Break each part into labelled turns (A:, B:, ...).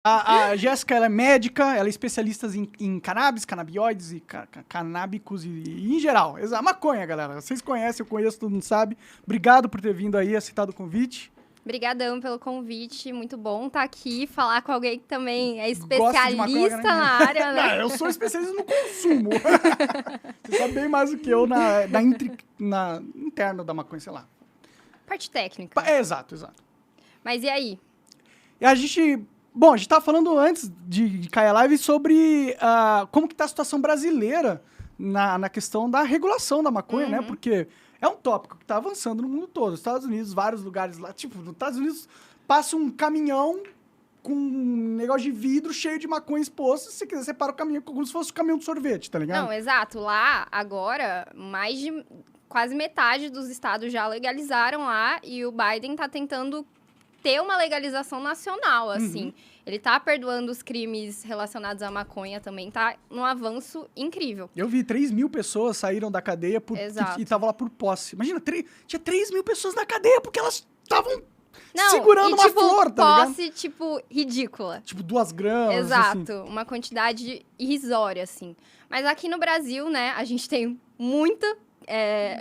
A: A Jéssica, ela é médica, ela é especialista em cannabis, canabinoides e canábicos e em geral. A maconha, galera. Vocês conhecem, eu conheço, todo mundo sabe. Obrigado por ter vindo aí, aceitado o convite.
B: Obrigadão pelo convite, muito bom estar aqui, falar com alguém que também é
A: Gosta de
B: especialista
A: maconha, né?
B: na área, né?
A: Não, eu sou especialista no consumo. Você sabe bem mais do que eu na interna da maconha, sei lá.
B: Parte técnica.
A: Exato.
B: Mas e aí?
A: E a gente... Bom, a gente tava falando antes de cair a live sobre como que tá a situação brasileira na questão da regulação da maconha, né? Porque é um tópico que tá avançando no mundo todo. Nos Estados Unidos, vários lugares lá. Tipo, nos Estados Unidos passa um caminhão com um negócio de vidro cheio de maconha exposto. Se você quiser, você para o caminhão como se fosse um caminhão de sorvete, tá ligado?
B: Não, exato. Lá, agora, quase metade dos estados já legalizaram lá e o Biden tá tentando ter uma legalização nacional, assim. Ele tá perdoando os crimes relacionados à maconha também, tá num avanço incrível.
A: Eu vi 3 mil pessoas saíram da cadeia e estavam lá por posse. Imagina, tinha 3 mil pessoas na cadeia porque elas estavam segurando uma flor, tá ligado?
B: Posse, tipo, ridícula.
A: Tipo, 2 gramas,
B: Exato,
A: assim.
B: uma quantidade irrisória, assim. Mas aqui no Brasil, né, a gente tem muita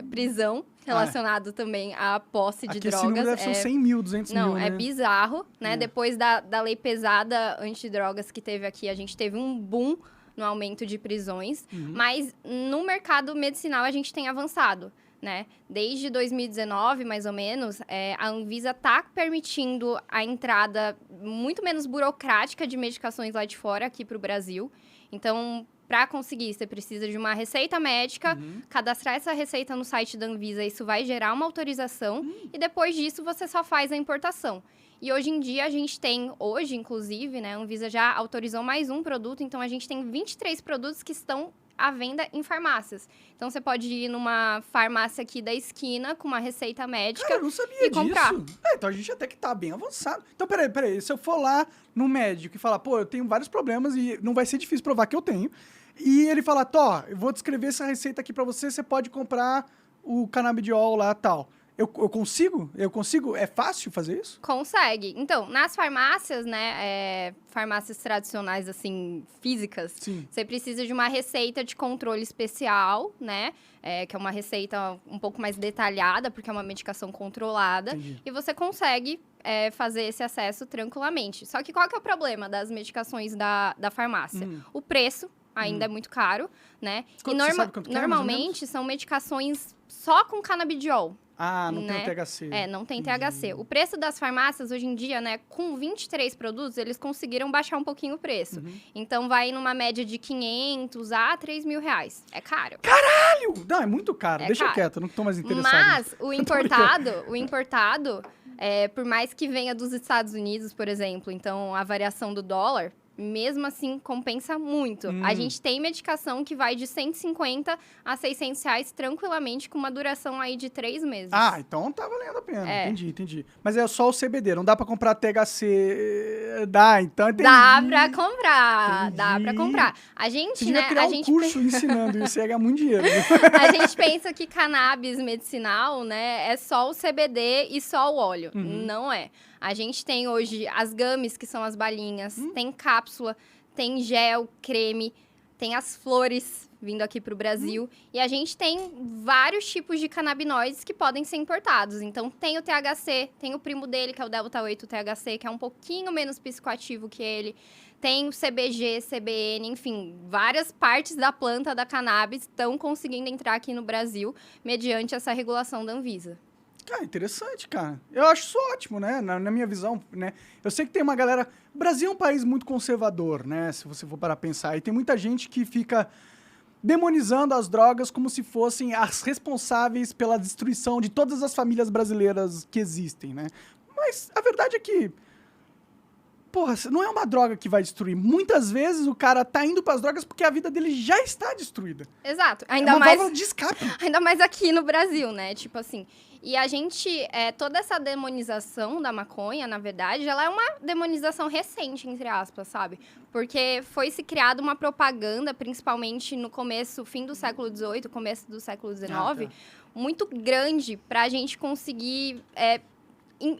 B: prisão relacionado também à posse de
A: aqui
B: drogas.
A: Esse número deve ser 100 mil, 200 mil,
B: Não,
A: né?
B: é bizarro, né? Depois da lei pesada antidrogas que teve aqui, a gente teve um boom no aumento de prisões. Mas no mercado medicinal a gente tem avançado, né? Desde 2019, mais ou menos, a Anvisa está permitindo a entrada muito menos burocrática de medicações lá de fora aqui para o Brasil. Então, para conseguir, você precisa de uma receita médica, cadastrar essa receita no site da Anvisa, isso vai gerar uma autorização, e depois disso você só faz a importação. E hoje em dia a gente tem, inclusive, né, a Anvisa já autorizou mais um produto, então a gente tem 23 produtos que estão à venda em farmácias. Então você pode ir numa farmácia aqui da esquina com uma receita médica.
A: Cara, eu não sabia disso.
B: Comprar.
A: Então a gente até que tá bem avançado. Então, peraí. Se eu for lá no médico e falar, pô, eu tenho vários problemas e não vai ser difícil provar que eu tenho. E ele falar, eu vou descrever essa receita aqui pra você pode comprar o canabidiol lá e tal. Eu consigo? É fácil fazer isso?
B: Consegue. Então, nas farmácias, né, farmácias tradicionais, assim, físicas, você precisa de uma receita de controle especial, né, que é uma receita um pouco mais detalhada, porque é uma medicação controlada.
A: Entendi.
B: E você consegue fazer esse acesso tranquilamente. Só que qual que é o problema das medicações da farmácia? O preço ainda é muito caro, né?
A: Você sabe quanto que é,
B: normalmente são medicações só com canabidiol.
A: Não tem o THC.
B: Não tem THC. O preço das farmácias, hoje em dia, né, com 23 produtos, eles conseguiram baixar um pouquinho o preço. Então, vai numa média de 500 a 3 mil reais. É caro.
A: Caralho! Não, é muito caro. Deixa
B: caro.
A: quieto, eu não tô mais interessado.
B: Mas, o importado, por mais que venha dos Estados Unidos, por exemplo, então, a variação do dólar, mesmo assim, compensa muito. A gente tem medicação que vai de 150 a 600 reais tranquilamente, com uma duração aí de 3 meses.
A: Então tá valendo a pena. Entendi. Mas é só o CBD, não dá pra comprar THC. Então entendi.
B: Dá pra comprar. A gente,
A: Você devia criar um curso ensinando isso, ia ganhar muito dinheiro.
B: A gente pensa que cannabis medicinal, né, é só o CBD e só o óleo. Não é. A gente tem hoje as gummies, que são as balinhas, tem cápsula, tem gel, creme, tem as flores vindo aqui para o Brasil. E a gente tem vários tipos de canabinoides que podem ser importados. Então, tem o THC, tem o primo dele, que é o Delta 8 THC, que é um pouquinho menos psicoativo que ele. Tem o CBG, CBN, enfim, várias partes da planta da cannabis estão conseguindo entrar aqui no Brasil mediante essa regulação da Anvisa.
A: Interessante, cara. Eu acho isso ótimo, né? Na minha visão, né? Eu sei que tem uma galera... O Brasil é um país muito conservador, né? Se você for parar pra pensar. E tem muita gente que fica demonizando as drogas como se fossem as responsáveis pela destruição de todas as famílias brasileiras que existem, né? Mas a verdade é que... Porra, não é uma droga que vai destruir. Muitas vezes o cara tá indo pras drogas porque a vida dele já está destruída.
B: Exato.
A: É uma válvula de escape.
B: Ainda mais aqui no Brasil, né? Tipo assim... E a gente, toda essa demonização da maconha, na verdade, ela é uma demonização recente, entre aspas, sabe? Porque foi se criada uma propaganda, principalmente no fim do século XVIII, começo do século XIX, muito grande pra gente conseguir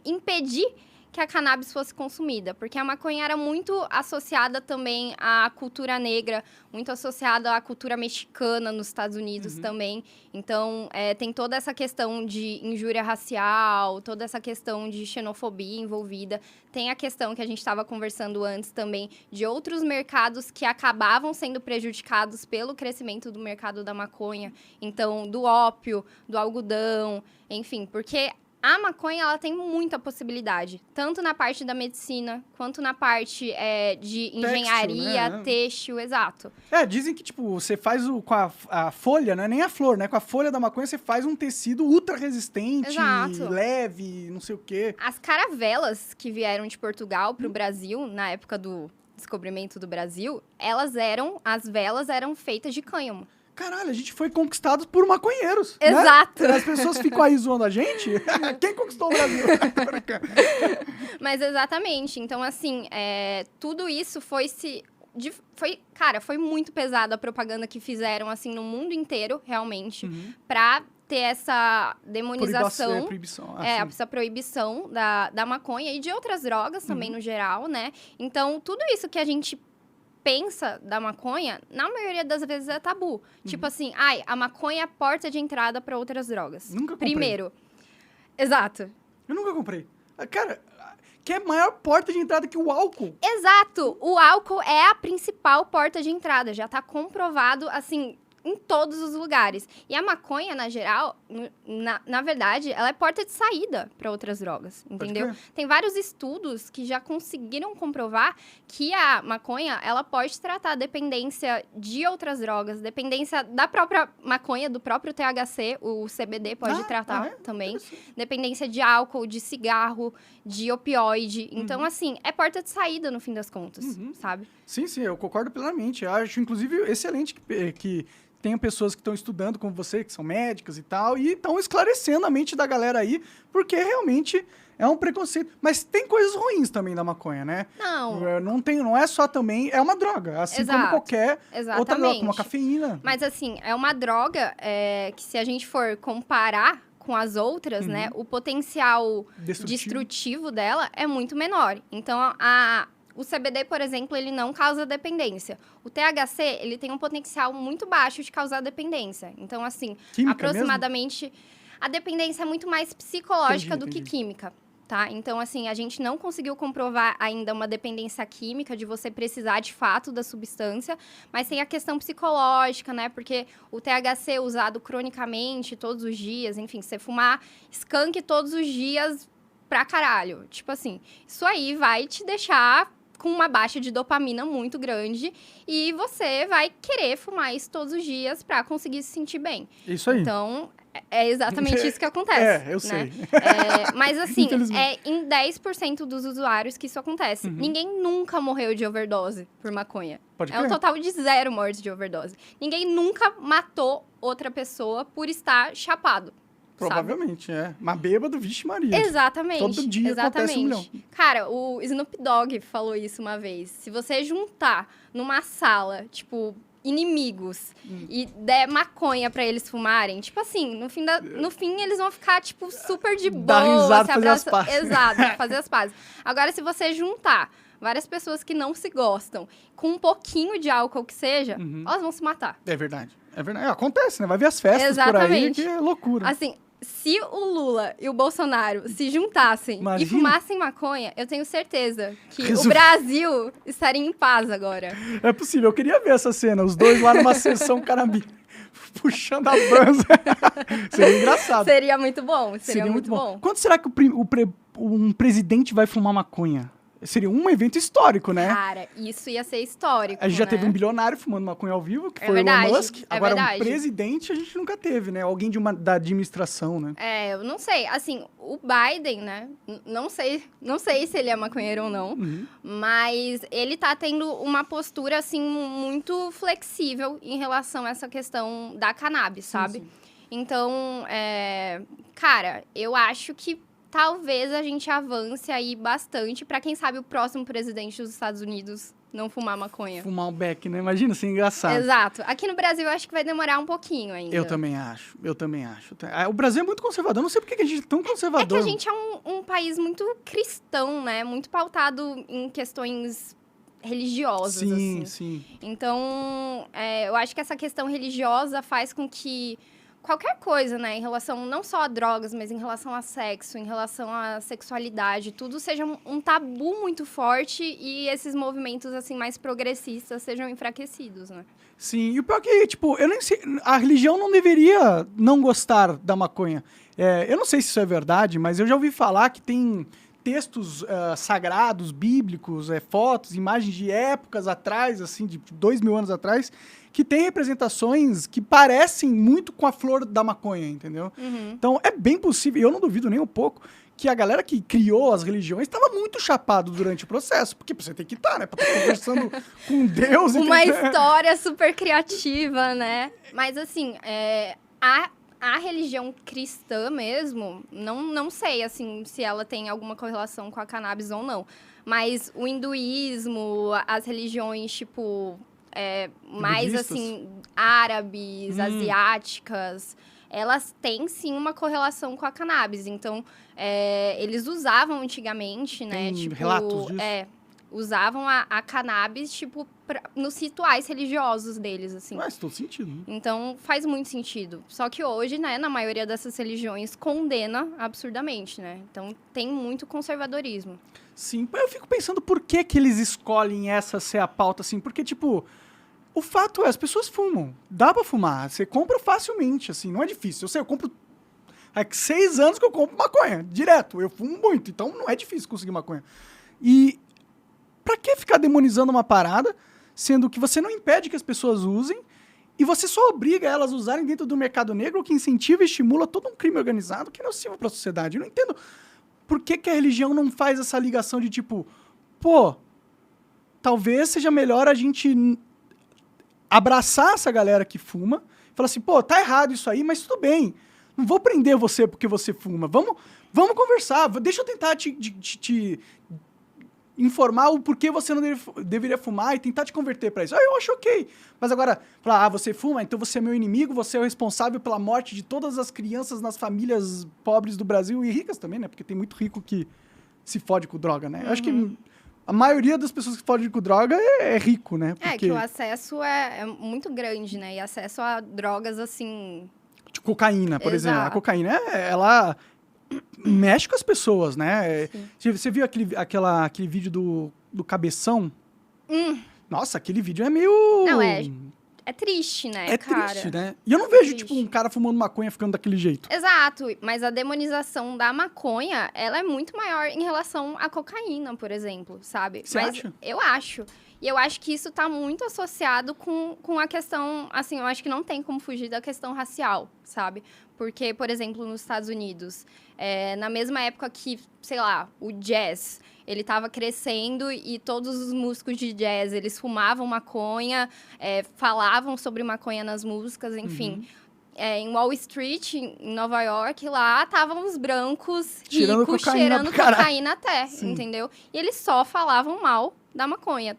B: impedir que a cannabis fosse consumida, porque a maconha era muito associada também à cultura negra, muito associada à cultura mexicana nos Estados Unidos também. Então, tem toda essa questão de injúria racial, toda essa questão de xenofobia envolvida. Tem a questão que a gente estava conversando antes também, de outros mercados que acabavam sendo prejudicados pelo crescimento do mercado da maconha. Então, do ópio, do algodão, enfim, porque a maconha, ela tem muita possibilidade, tanto na parte da medicina, quanto na parte de engenharia,
A: né?
B: têxtil, exato.
A: Dizem que, tipo, você faz com a folha, não é nem a flor, né? Com a folha da maconha, você faz um tecido ultra resistente,
B: Exato.
A: leve, não sei o quê.
B: As caravelas que vieram de Portugal para o Brasil, na época do descobrimento do Brasil, as velas eram feitas de cânhamo.
A: Caralho, a gente foi conquistado por maconheiros.
B: Exato.
A: Né? As pessoas ficam aí zoando a gente. Quem conquistou o Brasil?
B: Mas exatamente. Então, assim, tudo isso foi muito pesado a propaganda que fizeram, assim, no mundo inteiro, realmente, pra ter essa demonização.
A: Proibição.
B: Essa proibição da maconha e de outras drogas também, no geral, né? Então, tudo isso que a gente pensa da maconha, na maioria das vezes é tabu. Tipo assim, a maconha é a porta de entrada para outras drogas.
A: Nunca comprei.
B: Primeiro. Exato.
A: Eu nunca comprei. Cara, que é maior porta de entrada que o álcool.
B: Exato. O álcool é a principal porta de entrada. Já tá comprovado, assim, em todos os lugares. E a maconha, na geral, na verdade, ela é porta de saída para outras drogas, entendeu? Tem vários estudos que já conseguiram comprovar que a maconha, ela pode tratar dependência de outras drogas, dependência da própria maconha, do próprio THC, o CBD pode tratar também, dependência de álcool, de cigarro, de opioide. Então, assim, é porta de saída no fim das contas, sabe?
A: Sim, eu concordo plenamente. Eu acho, inclusive, excelente que tenham pessoas que estão estudando como você, que são médicas e tal, e estão esclarecendo a mente da galera aí, porque realmente é um preconceito. Mas tem coisas ruins também da maconha, né? Não é só também... É uma droga, assim como qualquer outra droga, como a cafeína.
B: Mas, assim, é uma droga que, se a gente for comparar com as outras, né, o potencial destrutivo dela é muito menor. Então, o CBD, por exemplo, ele não causa dependência. O THC, ele tem um potencial muito baixo de causar dependência. Então, assim, aproximadamente... Mesmo? A dependência é muito mais psicológica do que química, tá? Então, assim, a gente não conseguiu comprovar ainda uma dependência química de você precisar, de fato, da substância, mas tem a questão psicológica, né? Porque o THC é usado cronicamente, todos os dias, enfim, você fumar skunk todos os dias pra caralho. Tipo assim, isso aí vai te deixar com uma baixa de dopamina muito grande e você vai querer fumar isso todos os dias pra conseguir se sentir bem.
A: Isso aí.
B: Então, é exatamente isso que acontece.
A: Eu
B: né?
A: sei.
B: Mas assim, em 10% dos usuários que isso acontece. Ninguém nunca morreu de overdose por maconha.
A: Pode
B: É um total de 0 mortes de overdose. Ninguém nunca matou outra pessoa por estar chapado.
A: Provavelmente, Mas bêbado, vixe Maria.
B: Exatamente.
A: Todo dia acontece 1 milhão.
B: Cara, o Snoop Dogg falou isso uma vez. Se você juntar numa sala, tipo, inimigos, e der maconha pra eles fumarem, tipo assim, no fim eles vão ficar, tipo, super de boa.
A: Dar risada, fazer as pazes.
B: Exato, fazer as pazes. Agora, se você juntar várias pessoas que não se gostam, com um pouquinho de álcool que seja, elas vão se matar.
A: É verdade. Acontece, né? Vai ver as festas por aí, que é loucura.
B: Assim, se o Lula e o Bolsonaro se juntassem e fumassem maconha, eu tenho certeza que o Brasil estaria em paz agora.
A: É possível, eu queria ver essa cena, os dois lá numa sessão carambina, puxando a banza. Seria engraçado.
B: Seria muito bom, seria muito bom.
A: Quando será que um presidente vai fumar maconha? Seria um evento histórico, né?
B: Cara, isso ia ser histórico,
A: A gente já teve um bilionário fumando maconha ao vivo, que foi o Elon Musk. Agora, um presidente a gente nunca teve, né? Alguém da administração, né?
B: Eu não sei. Assim, o Biden, né? Não sei se ele é maconheiro ou não. Mas ele tá tendo uma postura, assim, muito flexível em relação a essa questão da cannabis, sabe?
A: Sim.
B: Então, cara, eu acho que talvez a gente avance aí bastante pra quem sabe o próximo presidente dos Estados Unidos não fumar maconha.
A: Fumar um beck, né? Imagina, assim, engraçado.
B: Exato. Aqui no Brasil eu acho que vai demorar um pouquinho ainda.
A: Eu também acho. O Brasil é muito conservador. Eu não sei por que a gente é tão conservador.
B: É que a gente é um país muito cristão, né? Muito pautado em questões religiosas,
A: sim,
B: assim.
A: Sim.
B: Então, eu acho que essa questão religiosa faz com que qualquer coisa, né, em relação não só a drogas, mas em relação a sexo, em relação à sexualidade, tudo seja um tabu muito forte e esses movimentos, assim, mais progressistas sejam enfraquecidos, né?
A: Sim, e o pior é que, tipo, eu nem sei, a religião não deveria não gostar da maconha. Eu não sei se isso é verdade, mas eu já ouvi falar que tem textos sagrados, bíblicos, fotos, imagens de épocas atrás, assim, de 2000 anos atrás, que tem representações que parecem muito com a flor da maconha, entendeu?
B: Uhum.
A: Então, é bem possível, eu não duvido nem um pouco, que a galera que criou as religiões estava muito chapado durante o processo, porque você tem que estar, né? Pra estar conversando com Deus.
B: Uma história super criativa, né? Mas, assim, a religião cristã mesmo, não sei, assim, se ela tem alguma correlação com a cannabis ou não. Mas o hinduísmo, as religiões, tipo, mais,
A: budistas?
B: assim, árabes, asiáticas, elas têm, sim, uma correlação com a cannabis. Então, eles usavam antigamente, né?
A: Tem relatos disso?
B: Usavam a cannabis, tipo, nos rituais religiosos deles, assim.
A: Faz todo sentido. Né?
B: Então, faz muito sentido. Só que hoje, né, na maioria dessas religiões, condena absurdamente, né? Então, tem muito conservadorismo.
A: Sim, eu fico pensando por que eles escolhem essa ser a pauta, assim, porque, tipo, o fato é, as pessoas fumam, dá pra fumar, você compra facilmente, assim, não é difícil. Eu sei, eu compro, há 6 anos que eu compro maconha, direto, eu fumo muito, então não é difícil conseguir maconha. E pra que ficar demonizando uma parada, sendo que você não impede que as pessoas usem, e você só obriga elas a usarem dentro do mercado negro, que incentiva e estimula todo um crime organizado que é nocivo pra sociedade. Eu não entendo por que a religião não faz essa ligação de tipo, pô, talvez seja melhor a gente abraçar essa galera que fuma, falar assim, pô, tá errado isso aí, mas tudo bem, não vou prender você porque você fuma, vamos conversar, deixa eu tentar te informar o porquê você não deveria fumar e tentar te converter pra isso. Eu acho ok. Mas agora, falar, você fuma, então você é meu inimigo, você é o responsável pela morte de todas as crianças nas famílias pobres do Brasil e ricas também, né? Porque tem muito rico que se fode com droga, né? Eu acho que a maioria das pessoas que fodem com droga é rico, né? Porque
B: que o acesso é muito grande, né? E acesso a drogas, assim...
A: De cocaína, por exemplo. A
B: Exato.
A: cocaína, ela mexe com as pessoas, né? Você viu aquele vídeo do Cabeção? Nossa, aquele vídeo é meio...
B: Não, é triste, né, cara?
A: Triste, né? E eu não vejo, tipo, um cara fumando maconha ficando daquele jeito.
B: Exato, mas a demonização da maconha, ela é muito maior em relação à cocaína, por exemplo, sabe?
A: Você acha?
B: Eu acho. E eu acho que isso tá muito associado com a questão, assim, eu acho que não tem como fugir da questão racial, sabe? Porque, por exemplo, nos Estados Unidos, na mesma época que, sei lá, o jazz, ele estava crescendo e todos os músicos de jazz, eles fumavam maconha, falavam sobre maconha nas músicas, enfim. Em Wall Street, em Nova York, lá estavam os brancos ricos cheirando cocaína até, entendeu? E eles só falavam mal da maconha.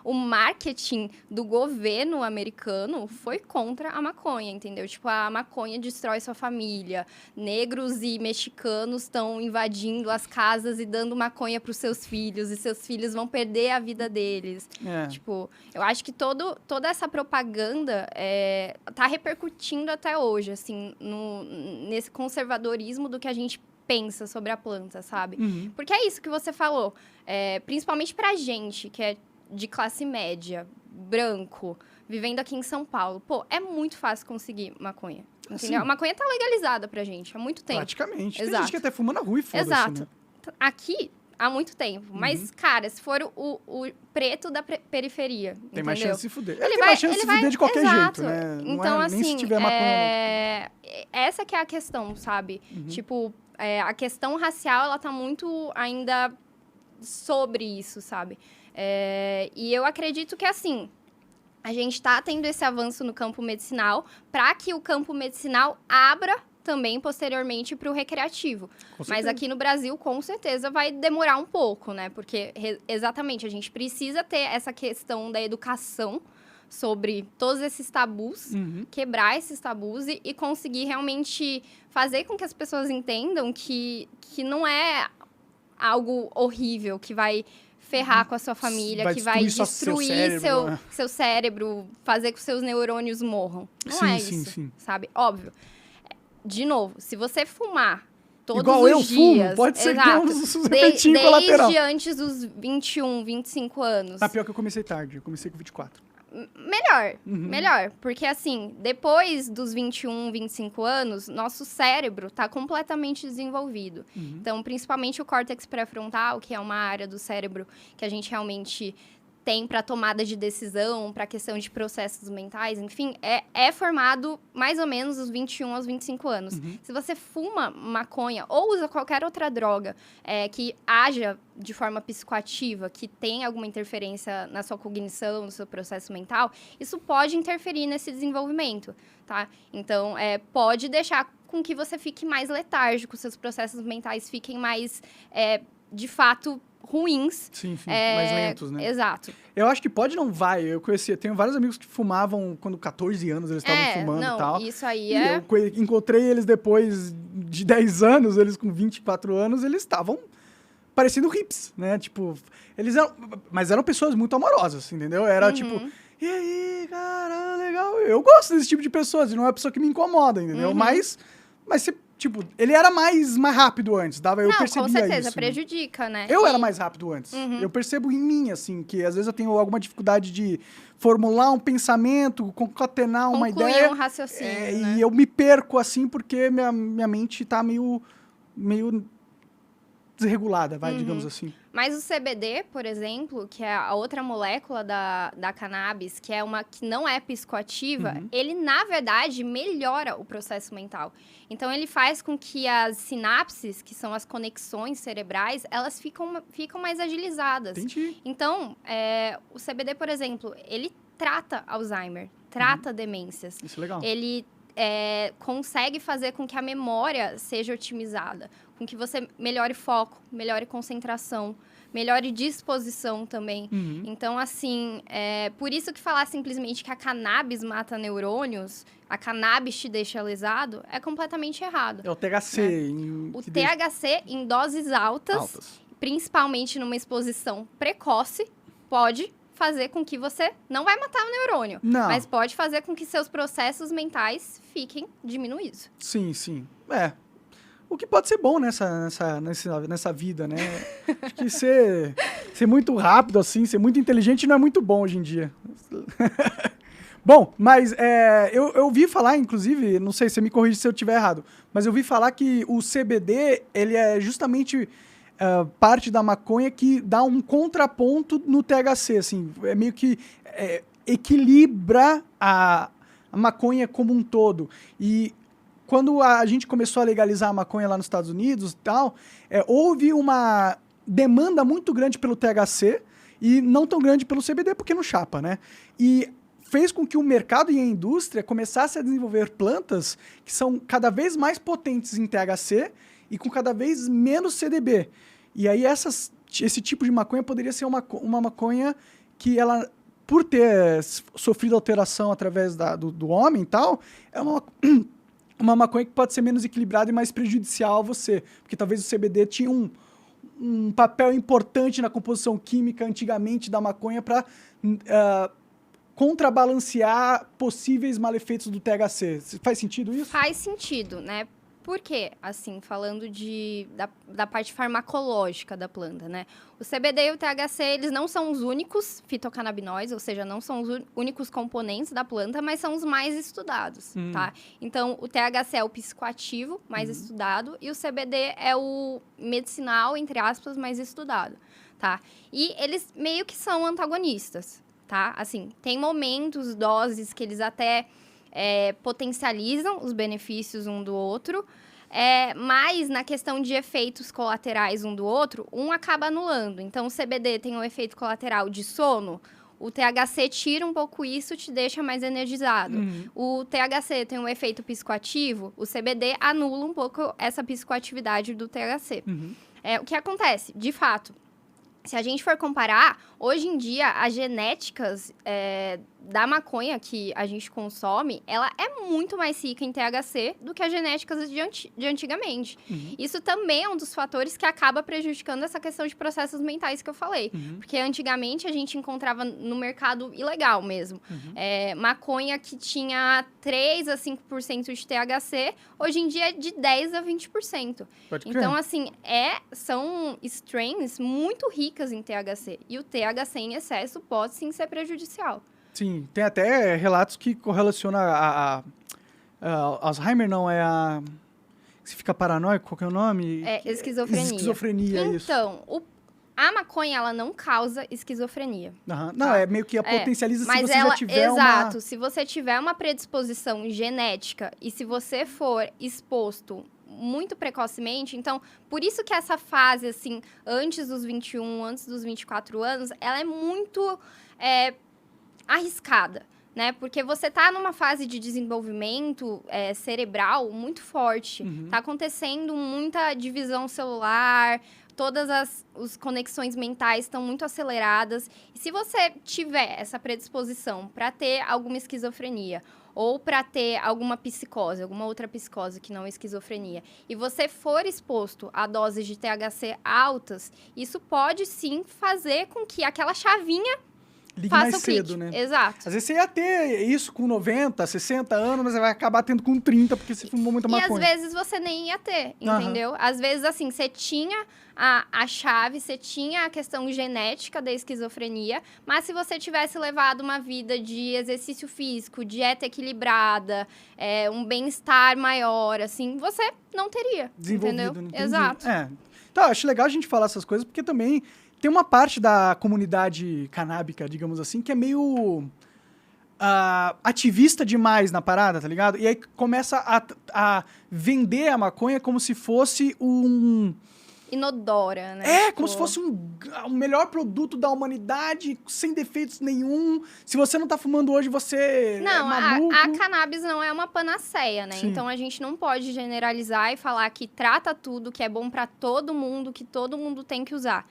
B: O marketing do governo americano foi contra a maconha, entendeu? Tipo, a maconha destrói sua família. Negros e mexicanos estão invadindo as casas e dando maconha para os seus filhos. E seus filhos vão perder a vida deles. Tipo, eu acho que toda essa propaganda tá repercutindo até hoje, assim, nesse conservadorismo do que a gente pensa sobre a planta, sabe? Porque é isso que você falou. Principalmente pra gente, que é de classe média, branco, vivendo aqui em São Paulo. Pô, é muito fácil conseguir maconha, entendeu? A maconha tá legalizada pra gente há muito tempo.
A: Praticamente.
B: Exato.
A: Tem gente que até fuma na rua e foda-se,
B: Exato.
A: né?
B: Aqui, há muito tempo. Mas, cara, se for o preto da periferia,
A: Tem
B: entendeu?
A: mais chance de se fuder. Ele tem mais chance de se fuder de qualquer
B: Exato.
A: jeito, né?
B: Então,
A: não
B: assim,
A: nem se tiver maconha.
B: essa que é a questão, sabe? Tipo, a questão racial, ela tá muito ainda sobre isso, sabe? E eu acredito que, assim, a gente tá tendo esse avanço no campo medicinal para que o campo medicinal abra também, posteriormente, para o recreativo. Mas aqui no Brasil, com certeza, vai demorar um pouco, né? Porque, exatamente, a gente precisa ter essa questão da educação sobre todos esses tabus, quebrar esses tabus e conseguir realmente fazer com que as pessoas entendam que não é algo horrível, que vai ferrar com a sua família, que vai destruir seu cérebro, fazer com que seus neurônios morram. Não é isso, sabe? Óbvio. De novo, se você fumar todos
A: igual
B: os
A: eu
B: dias...
A: fumo, pode ser que tenha uns efeitinhos colaterais.
B: Desde antes dos 21, 25 anos.
A: Pior que eu comecei tarde, eu comecei com 24.
B: Melhor, porque assim, depois dos 21, 25 anos, nosso cérebro tá completamente desenvolvido. Então, principalmente o córtex pré-frontal, que é uma área do cérebro que a gente realmente tem para tomada de decisão, para questão de processos mentais, enfim, é formado mais ou menos dos 21 aos 25 anos. Se você fuma maconha ou usa qualquer outra droga que haja de forma psicoativa, que tem alguma interferência na sua cognição, no seu processo mental, isso pode interferir nesse desenvolvimento, tá? Então, pode deixar com que você fique mais letárgico, seus processos mentais fiquem mais, de fato, ruins.
A: Sim, mais lentos, né?
B: Exato.
A: Eu acho que pode não vai. Eu tenho vários amigos que fumavam quando 14 anos eles estavam fumando e tal.
B: Isso aí
A: eu encontrei eles depois de 10 anos, eles com 24 anos, eles estavam parecendo hips, né? Tipo, mas eram pessoas muito amorosas, entendeu? Era tipo, e aí, cara, legal. Eu gosto desse tipo de pessoas, não é uma pessoa que me incomoda, entendeu? Mas você... Tipo, ele era mais rápido antes, eu percebia isso.
B: Com certeza, prejudica, né?
A: Eu era mais rápido antes. Eu percebo em mim, assim, que às vezes eu tenho alguma dificuldade de formular um pensamento, concatenar uma ideia.
B: Concluir um raciocínio, né?
A: E eu me perco, assim, porque minha mente tá meio desregulada, digamos assim.
B: Mas o CBD, por exemplo, que é a outra molécula da cannabis, que é uma que não é psicoativa, ele, na verdade, melhora o processo mental. Então, ele faz com que as sinapses, que são as conexões cerebrais, elas ficam mais agilizadas.
A: Entendi.
B: Então, o CBD, por exemplo, ele trata Alzheimer, trata demências.
A: Isso é legal.
B: Ele consegue fazer com que a memória seja otimizada, com que você melhore foco, melhore concentração, melhore disposição também. Então, assim, por isso que falar simplesmente que a cannabis mata neurônios, a cannabis te deixa lesado, é completamente errado.
A: É o THC.
B: Né? O THC em doses altas, principalmente numa exposição precoce, pode fazer com que você não vai matar o neurônio, mas pode fazer com que seus processos mentais fiquem diminuídos.
A: Sim. O que pode ser bom nessa vida, né? Acho que ser muito rápido, assim, ser muito inteligente não é muito bom hoje em dia. Bom, mas eu ouvi falar, inclusive, não sei, você me corrige se eu estiver errado, mas eu ouvi falar que o CBD, ele é justamente parte da maconha que dá um contraponto no THC, assim, é meio que equilibra a maconha como um todo. E quando a gente começou a legalizar a maconha lá nos Estados Unidos e tal, houve uma demanda muito grande pelo THC e não tão grande pelo CBD, porque não chapa, né? E fez com que o mercado e a indústria começassem a desenvolver plantas que são cada vez mais potentes em THC e com cada vez menos CDB. E aí esse tipo de maconha poderia ser uma maconha que ela, por ter sofrido alteração através do homem e tal, é uma maconha que pode ser menos equilibrada e mais prejudicial a você. Porque talvez o CBD tinha um papel importante na composição química antigamente da maconha para contrabalancear possíveis malefeitos do THC. Faz sentido isso?
B: Faz sentido, né? Por quê? Assim, falando da parte farmacológica da planta, né? O CBD e o THC, eles não são os únicos fitocannabinóides, ou seja, não são os únicos componentes da planta, mas são os mais estudados, tá? Então, o THC é o psicoativo mais estudado e o CBD é o medicinal, entre aspas, mais estudado, tá? E eles meio que são antagonistas, tá? Assim, tem momentos, doses que eles até potencializam os benefícios um do outro, mas na questão de efeitos colaterais um do outro, um acaba anulando. Então, o CBD tem um efeito colateral de sono, O THC tira um pouco isso, te deixa mais energizado. O THC tem um efeito psicoativo, o CBD anula um pouco essa psicoatividade do THC. O que acontece? De fato, se a gente for comparar, hoje em dia, as genéticas da maconha que a gente consome, ela é muito mais rica em THC do que as genéticas de antigamente. Isso também é um dos fatores que acaba prejudicando essa questão de processos mentais que eu falei. Porque antigamente a gente encontrava no mercado ilegal mesmo. Maconha que tinha 3 a 5% de THC, hoje em dia é de 10 a 20%. Então, assim, são strains muito ricas em THC. E o THC em excesso pode sim ser prejudicial.
A: Sim, tem até relatos que correlacionam Alzheimer, não, você fica paranoico, qual que é o nome?
B: Esquizofrenia.
A: Esquizofrenia, isso.
B: Então, a maconha, ela não causa esquizofrenia.
A: Não, é meio que potencializa se você já tiver
B: Exato, se você tiver uma predisposição genética e se você for exposto muito precocemente, então, por isso que essa fase, assim, antes dos 21, antes dos 24 anos, ela é muito arriscada, né? Porque você tá numa fase de desenvolvimento cerebral muito forte. Tá acontecendo muita divisão celular, todas as conexões mentais estão muito aceleradas. E se você tiver essa predisposição para ter alguma esquizofrenia ou para ter alguma psicose, alguma outra psicose que não é esquizofrenia, e você for exposto a doses de THC altas, isso pode sim fazer com que aquela chavinha
A: ligue mais cedo, né?
B: Exato.
A: Às vezes você ia ter isso com 90, 60 anos, mas você vai acabar tendo com 30, porque você fumou muita maconha.
B: E às vezes você nem ia ter, entendeu? Às vezes, assim, você tinha a chave, você tinha a questão genética da esquizofrenia, mas se você tivesse levado uma vida de exercício físico, dieta equilibrada, um bem-estar maior, assim, você não teria, entendeu? Exato.
A: Então, eu acho legal a gente falar essas coisas, porque também tem uma parte da comunidade canábica, digamos assim, que é meio ativista demais na parada, tá ligado? E aí começa a vender a maconha como se fosse
B: inodora, né?
A: Como se fosse o melhor produto da humanidade, sem defeitos nenhum. Se você não tá fumando hoje, você é maluco.
B: A cannabis não é uma panaceia, né?
A: Sim.
B: Então, a gente não pode generalizar e falar que trata tudo, que é bom pra todo mundo, que todo mundo tem que usar.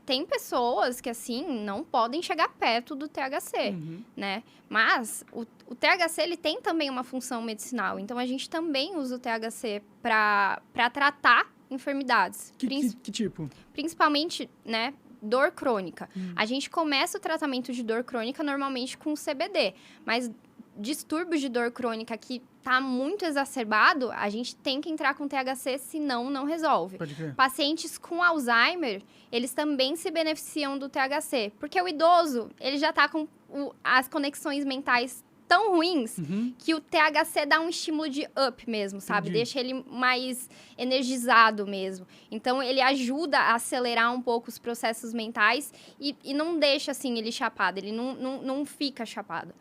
B: Tem pessoas que, assim, não podem chegar perto do THC, né? Mas o THC, ele tem também uma função medicinal. Então, a gente também usa o THC para tratar enfermidades.
A: Que tipo?
B: Principalmente, né, dor crônica. A gente começa o tratamento de dor crônica normalmente com CBD, mas distúrbios de dor crônica que tá muito exacerbado, a gente tem que entrar com THC, senão não resolve.
A: Pode crer.
B: Pacientes com Alzheimer, eles também se beneficiam do THC, porque o idoso, ele já tá com as conexões mentais tão ruins que o THC dá um estímulo de up mesmo, sabe?
A: Entendi.
B: Deixa ele mais energizado mesmo. Então, ele ajuda a acelerar um pouco os processos mentais e não deixa, assim, ele chapado. Ele não fica chapado.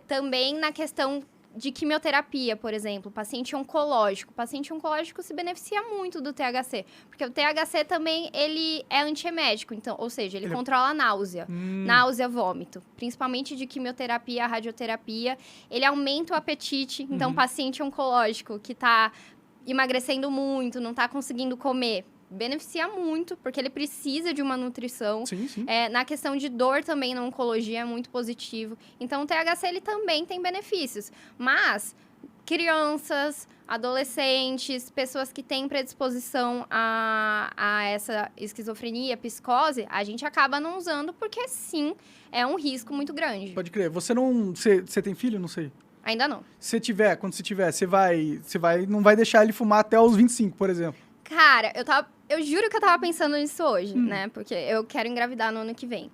B: Também na questão de quimioterapia, por exemplo, paciente oncológico. O paciente oncológico se beneficia muito do THC, porque o THC também, ele é antiemético, então, ou seja, ele controla a náusea, vômito, principalmente de quimioterapia, radioterapia. Ele aumenta o apetite, então, paciente oncológico que está emagrecendo muito, não está conseguindo comer, beneficia muito, porque ele precisa de uma nutrição.
A: Sim.
B: Na questão de dor também, na oncologia, é muito positivo. Então, o THC, ele também tem benefícios. Mas, crianças, adolescentes, pessoas que têm predisposição a essa esquizofrenia, psicose, a gente acaba não usando, porque, sim, é um risco muito grande.
A: Pode crer. Você tem filho? Não sei.
B: Ainda não.
A: Quando você tiver, não vai deixar ele fumar até os 25, por exemplo.
B: Cara, eu juro que eu tava pensando nisso hoje, né? Porque eu quero engravidar no ano que vem.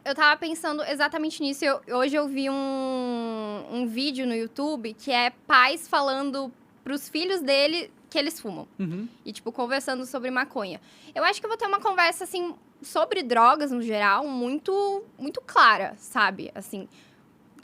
B: Eu tava pensando exatamente nisso. Hoje eu vi um vídeo no YouTube que é pais falando pros filhos dele que eles fumam. E, tipo, conversando sobre maconha. Eu acho que eu vou ter uma conversa, assim, sobre drogas, no geral, muito, muito clara, sabe? Assim,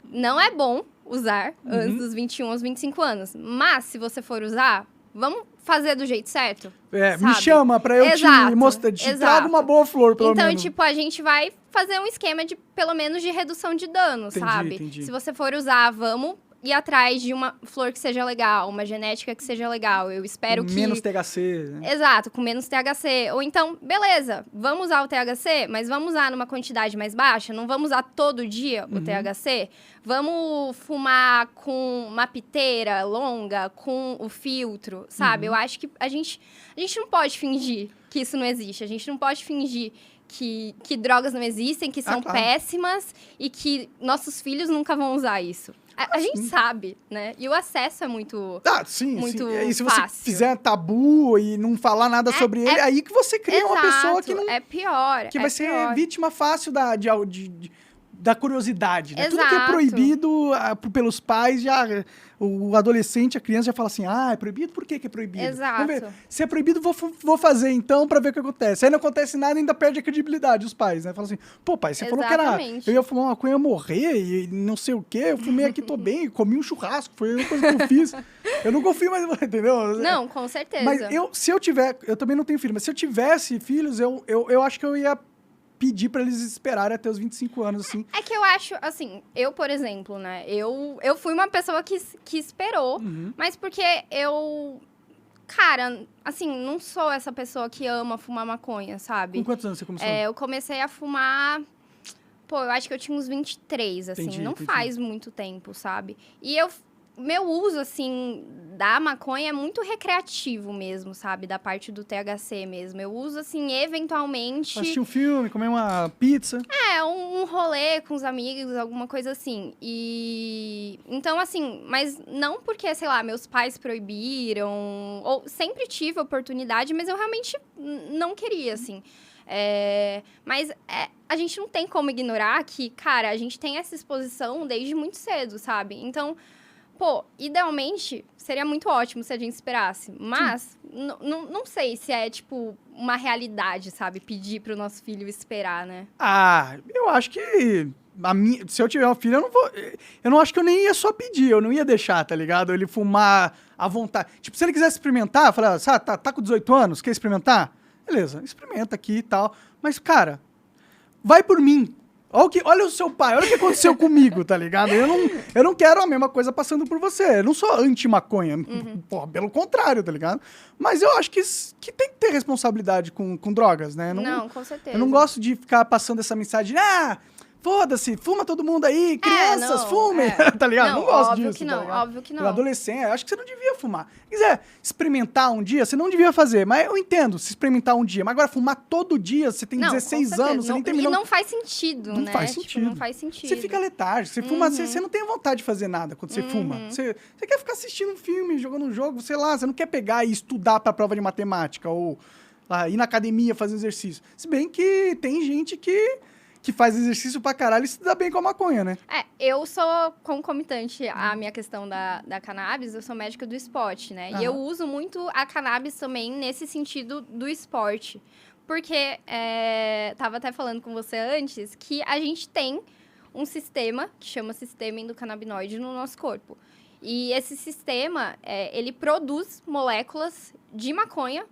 B: não é bom usar antes dos 21 aos 25 anos. Mas, se você for usar, vamos fazer do jeito certo?
A: Me
B: sabe?
A: chama pra eu te mostrar, te trago uma boa flor, pelo menos.
B: Então, tipo, a gente vai fazer um esquema de, pelo menos, de redução de dano, sabe?
A: Entendi.
B: Se você for usar, vamos ir atrás de uma flor que seja legal, uma genética que seja legal. Eu espero que...
A: menos THC, né?
B: Exato, com menos THC. Ou então, beleza, vamos usar o THC, mas vamos usar numa quantidade mais baixa? Não vamos usar todo dia o THC? Vamos fumar com uma piteira longa, com o filtro, sabe? Eu acho que a gente não pode fingir que isso não existe. A gente não pode fingir que drogas não existem, que são péssimas e que nossos filhos nunca vão usar isso. A gente sabe, né? E o acesso é muito muito
A: E se
B: fácil.
A: você fizer tabu e não falar nada sobre ele, aí que você cria uma pessoa que não...
B: É pior.
A: Que vai ser vítima fácil da curiosidade, né?
B: Exato.
A: Tudo que é proibido pelos pais, já o adolescente, a criança já fala assim, é proibido? Por que é proibido?
B: Exato.
A: Vamos ver. Se é proibido, vou fazer então pra ver o que acontece. Aí não acontece nada, ainda perde a credibilidade, os pais, né? Fala assim, pô, pai, você falou que eu ia fumar maconha, eu ia morrer e não sei o quê, eu fumei aqui, tô bem, comi um churrasco, foi uma coisa que eu fiz. Eu não confio mais, entendeu?
B: Não, com certeza.
A: Mas eu também não tenho filho, mas se eu tivesse filhos, eu acho que eu ia pedir pra eles esperarem até os 25 anos, assim.
B: É que eu acho, assim, eu, por exemplo, né, eu fui uma pessoa que esperou, mas porque cara, assim, não sou essa pessoa que ama fumar maconha, sabe?
A: Com quantos anos você começou?
B: Eu comecei a fumar, eu acho que eu tinha uns 23, assim, entendi. Faz muito tempo, sabe? E meu uso, assim, da maconha é muito recreativo mesmo, sabe? Da parte do THC mesmo. Eu uso, assim, eventualmente...
A: Assistir um filme, comer uma pizza.
B: Um rolê com os amigos, alguma coisa assim. Então, assim, mas não porque, sei lá, meus pais proibiram, ou sempre tive oportunidade, mas eu realmente não queria, assim. Mas a gente não tem como ignorar que, cara, a gente tem essa exposição desde muito cedo, sabe? Então... idealmente, seria muito ótimo se a gente esperasse. Mas, não sei se é, tipo, uma realidade, sabe? Pedir pro nosso filho esperar, né?
A: Eu acho que... se eu tiver um filho, eu não acho que eu nem ia só pedir, eu não ia deixar, tá ligado? Ele fumar à vontade. Tipo, se ele quisesse experimentar, falar, tá com 18 anos, quer experimentar? Beleza, experimenta aqui e tal. Mas, cara, vai por mim. Olha o seu pai, olha o que aconteceu comigo, tá ligado? Eu não quero a mesma coisa passando por você. Eu não sou anti-maconha. Pelo contrário, tá ligado? Mas eu acho que tem que ter responsabilidade com drogas, né?
B: Não, com certeza.
A: Eu não gosto de ficar passando essa mensagem, foda-se, fuma todo mundo aí, crianças, fumem, tá ligado? Não gosto disso,
B: que não,
A: tá
B: óbvio que não.
A: Adolescente, eu acho que você não devia fumar. Se quiser experimentar um dia, você não devia fazer, mas eu entendo se experimentar um dia. Mas agora fumar todo dia, você tem 16 anos, você nem terminou...
B: E não faz sentido,
A: não faz sentido.
B: Tipo, não faz sentido.
A: Você fica letárgico, você fuma, você não tem vontade de fazer nada quando você fuma. Você quer ficar assistindo um filme, jogando um jogo, sei lá, você não quer pegar e estudar pra prova de matemática ou ir na academia fazer exercício. Se bem que tem gente que faz exercício pra caralho e se dá bem com a maconha, né?
B: Eu sou concomitante à minha questão da cannabis, eu sou médica do esporte, né? E eu uso muito a cannabis também nesse sentido do esporte. Porque, tava até falando com você antes, que a gente tem um sistema, que chama sistema endocannabinoide, no nosso corpo. E esse sistema, ele produz moléculas de maconha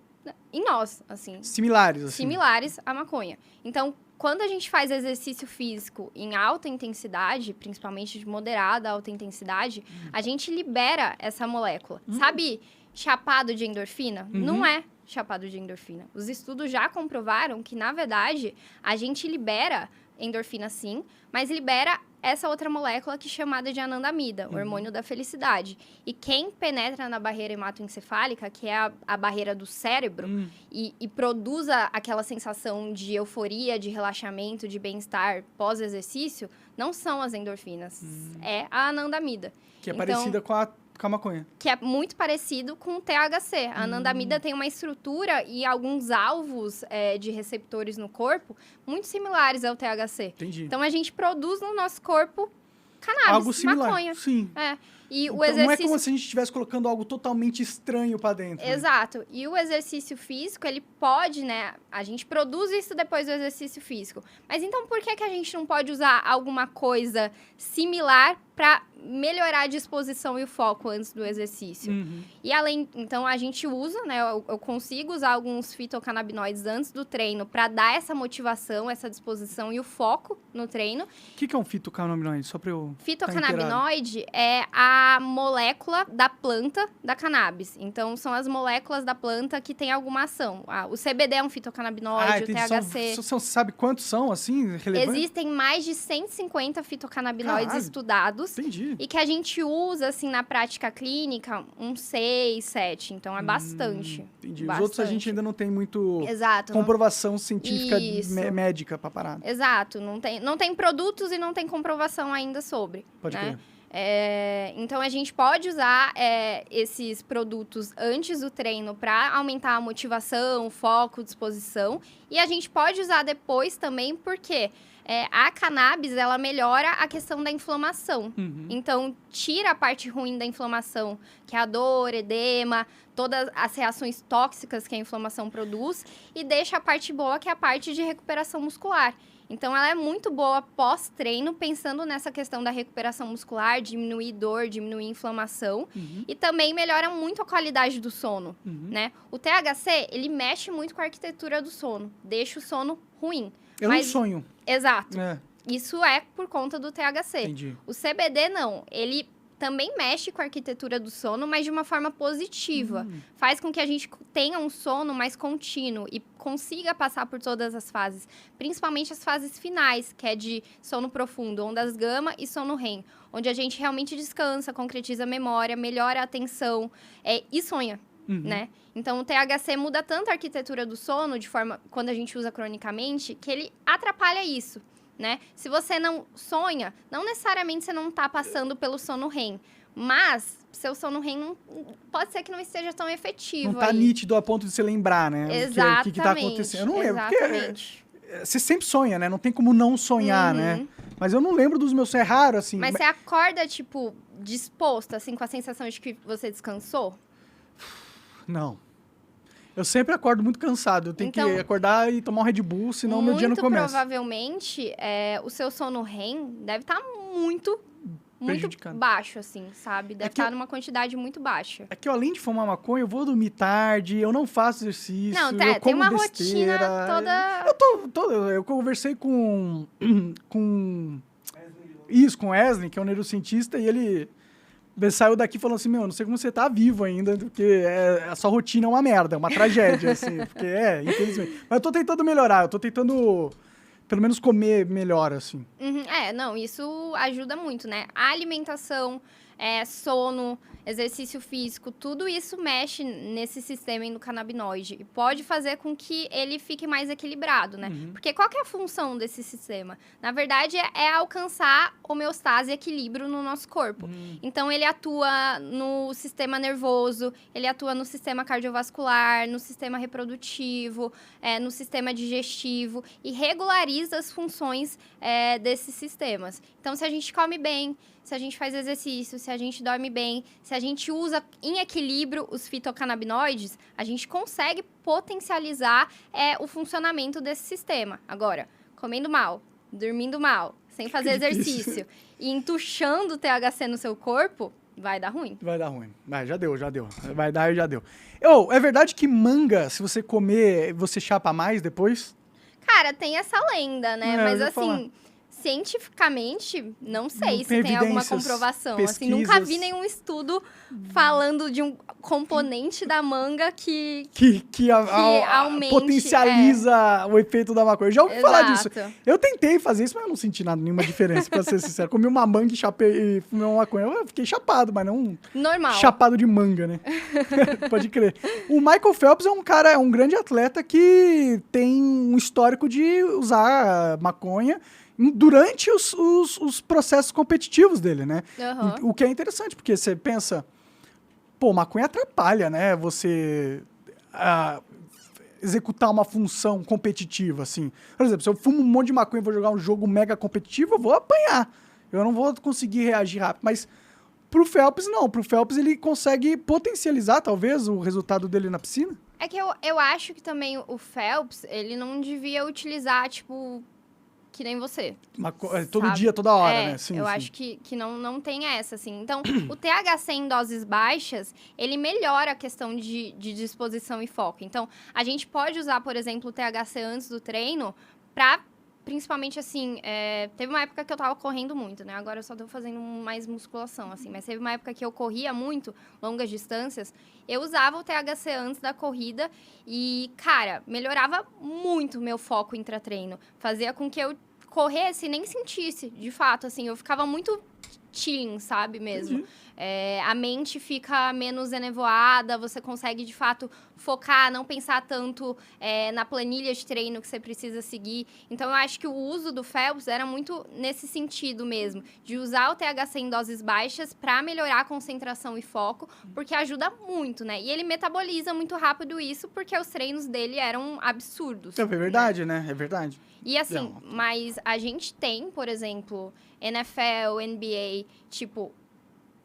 B: em nós, assim.
A: Similares, assim.
B: Similares à maconha. Então, quando a gente faz exercício físico em alta intensidade, principalmente de moderada a alta intensidade, a gente libera essa molécula. Sabe chapado de endorfina? Não é chapado de endorfina. Os estudos já comprovaram que, na verdade, a gente libera endorfina sim, mas libera essa outra molécula que é chamada de anandamida, o hormônio da felicidade. E quem penetra na barreira hematoencefálica, que é a barreira do cérebro, e produz aquela sensação de euforia, de relaxamento, de bem-estar pós-exercício, não são as endorfinas, é a anandamida.
A: Que é parecida com a maconha.
B: Que é muito parecido com o THC. A anandamida tem uma estrutura e alguns alvos de receptores no corpo muito similares ao THC.
A: Entendi.
B: Então, a gente produz no nosso corpo cannabis,
A: algo similar.
B: maconha.
A: Sim.
B: E o
A: Então,
B: exercício...
A: não é como se a gente estivesse colocando algo totalmente estranho pra dentro. Né?
B: Exato. E o exercício físico, ele pode, né? A gente produz isso depois do exercício físico. Mas então, por que a gente não pode usar alguma coisa similar para melhorar a disposição e o foco antes do exercício? E além, então, a gente usa, né? Eu consigo usar alguns fitocannabinoides antes do treino para dar essa motivação, essa disposição e o foco no treino.
A: O que é um fitocannabinoide? Só pra eu
B: Fitocannabinoide é a molécula da planta da cannabis. Então, são as moléculas da planta que têm alguma ação. O CBD é um fitocannabinoide, o THC...
A: Você sabe quantos são, assim, relevantes?
B: Existem mais de 150 fitocannabinoides estudados.
A: Entendi.
B: E que a gente usa, assim, na prática clínica, uns 6, 7. Então, é bastante.
A: Entendi.
B: Bastante.
A: Os outros a gente ainda não tem muito
B: Exato,
A: comprovação científica médica pra parada.
B: Exato. Não tem produtos e não tem comprovação ainda sobre.
A: Pode
B: né?
A: crer.
B: Então, a gente pode usar esses produtos antes do treino para aumentar a motivação, foco, disposição. E a gente pode usar depois também porque a cannabis, ela melhora a questão da inflamação. Então, tira a parte ruim da inflamação, que é a dor, edema, todas as reações tóxicas que a inflamação produz, e deixa a parte boa, que é a parte de recuperação muscular. Então, ela é muito boa pós-treino, pensando nessa questão da recuperação muscular, diminuir dor, diminuir inflamação. E também melhora muito a qualidade do sono, né? O THC, ele mexe muito com a arquitetura do sono. Deixa o sono ruim.
A: Não sonho.
B: Exato. Isso é por conta do THC.
A: Entendi.
B: O CBD, não. Ele também mexe com a arquitetura do sono, mas de uma forma positiva. Faz com que a gente tenha um sono mais contínuo e consiga passar por todas as fases. Principalmente as fases finais, que é de sono profundo, ondas gama e sono REM. Onde a gente realmente descansa, concretiza a memória, melhora a atenção e sonha. Né? Então, o THC muda tanto a arquitetura do sono, de forma quando a gente usa cronicamente, que ele atrapalha isso. Né? Se você não sonha, não necessariamente você não está passando pelo sono REM, mas seu sono REM pode ser que não esteja tão efetivo.
A: Não está nítido a ponto de você lembrar, né?
B: Exatamente.
A: O que está acontecendo. Eu não lembro.
B: Exatamente.
A: Porque você sempre sonha, né? Não tem como não sonhar, né? Mas eu não lembro dos meus sonhos. É raro, assim.
B: Mas você acorda, tipo, disposto, assim, com a sensação de que você descansou?
A: Não. Eu sempre acordo muito cansado. Eu tenho que acordar e tomar um Red Bull, senão meu dia não começa.
B: Muito provavelmente, o seu sono REM deve estar muito baixo, assim, sabe? Deve estar numa quantidade muito baixa.
A: É que eu, além de fumar maconha, eu vou dormir tarde, eu não faço exercício,
B: eu
A: como
B: tem uma
A: besteira.
B: Rotina toda...
A: Eu conversei com o Wesley, que é um neurocientista, e ele saiu daqui falando assim, não sei como você tá vivo ainda, porque a sua rotina é uma merda, é uma tragédia, assim, porque infelizmente. Mas eu tô tentando melhorar, eu tô tentando, pelo menos, comer melhor, assim.
B: Isso ajuda muito, né? A alimentação, sono, exercício físico, tudo isso mexe nesse sistema endocannabinoide e pode fazer com que ele fique mais equilibrado, né? Porque qual que é a função desse sistema? Na verdade, é alcançar homeostase e equilíbrio no nosso corpo. Então, ele atua no sistema nervoso, ele atua no sistema cardiovascular, no sistema reprodutivo, no sistema digestivo e regulariza as funções desses sistemas. Então, se a gente come bem, se a gente faz exercício, se a gente dorme bem, se a gente usa em equilíbrio os fitocannabinoides, a gente consegue potencializar o funcionamento desse sistema. Agora, comendo mal, dormindo mal, sem fazer exercício e entuchando o THC no seu corpo, vai dar ruim.
A: Vai dar ruim. Já deu. Vai dar e já deu. É verdade que manga, se você comer, você chapa mais depois?
B: Cara, tem essa lenda, né? Mas assim... Cientificamente, não sei se tem alguma comprovação. Assim, nunca vi nenhum estudo falando de um componente da manga que aumente,
A: potencializa o efeito da maconha. Eu já ouvi falar disso. Eu tentei fazer isso, mas eu não senti nenhuma diferença, pra ser sincero. Comi uma manga e fumei uma maconha. Eu fiquei chapado, mas não...
B: Normal.
A: Chapado de manga, né? Pode crer. O Michael Phelps é um grande atleta que tem um histórico de usar maconha durante os processos competitivos dele, né? O que é interessante, porque você pensa... maconha atrapalha, né? Você executar uma função competitiva, assim. Por exemplo, se eu fumo um monte de maconha e vou jogar um jogo mega competitivo, eu vou apanhar. Eu não vou conseguir reagir rápido. Mas Pro Phelps, não. Pro Phelps, ele consegue potencializar, talvez, o resultado dele na piscina?
B: É que eu acho que também o Phelps, ele não devia utilizar, tipo, que nem você.
A: Todo
B: sabe?
A: dia, toda hora, né? Sim,
B: eu
A: sim.
B: acho que não tem essa, assim. Então, o THC em doses baixas, ele melhora a questão de disposição e foco. Então, a gente pode usar, por exemplo, o THC antes do treino pra, principalmente, assim, teve uma época que eu tava correndo muito, né? Agora eu só tô fazendo mais musculação, assim. Mas teve uma época que eu corria muito, longas distâncias. Eu usava o THC antes da corrida e, cara, melhorava muito o meu foco intratreino. Fazia com que eu corresse e nem sentisse, de fato, assim. Eu ficava muito chilling, sabe, mesmo.
A: Entendi.
B: A mente fica menos enevoada, você consegue, de fato, focar, não pensar tanto na planilha de treino que você precisa seguir. Então, eu acho que o uso do Phelps era muito nesse sentido mesmo, de usar o THC em doses baixas para melhorar a concentração e foco, porque ajuda muito, né? E ele metaboliza muito rápido isso, porque os treinos dele eram absurdos.
A: É verdade, né? É verdade.
B: E assim, mas a gente tem, por exemplo, NFL, NBA, tipo,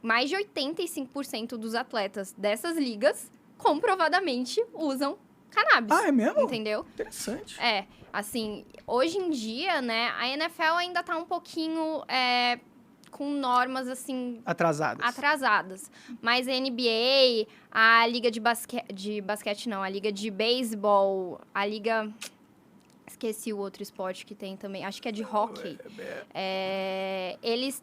B: mais de 85% dos atletas dessas ligas comprovadamente usam cannabis.
A: Ah, é mesmo?
B: Entendeu?
A: Interessante.
B: Assim, hoje em dia, né, a NFL ainda tá um pouquinho com normas, assim, atrasadas. Mas a NBA, a liga de basquete não, a liga de beisebol, a liga... Esqueci o outro esporte que tem também. Acho que é de hóquei. Eles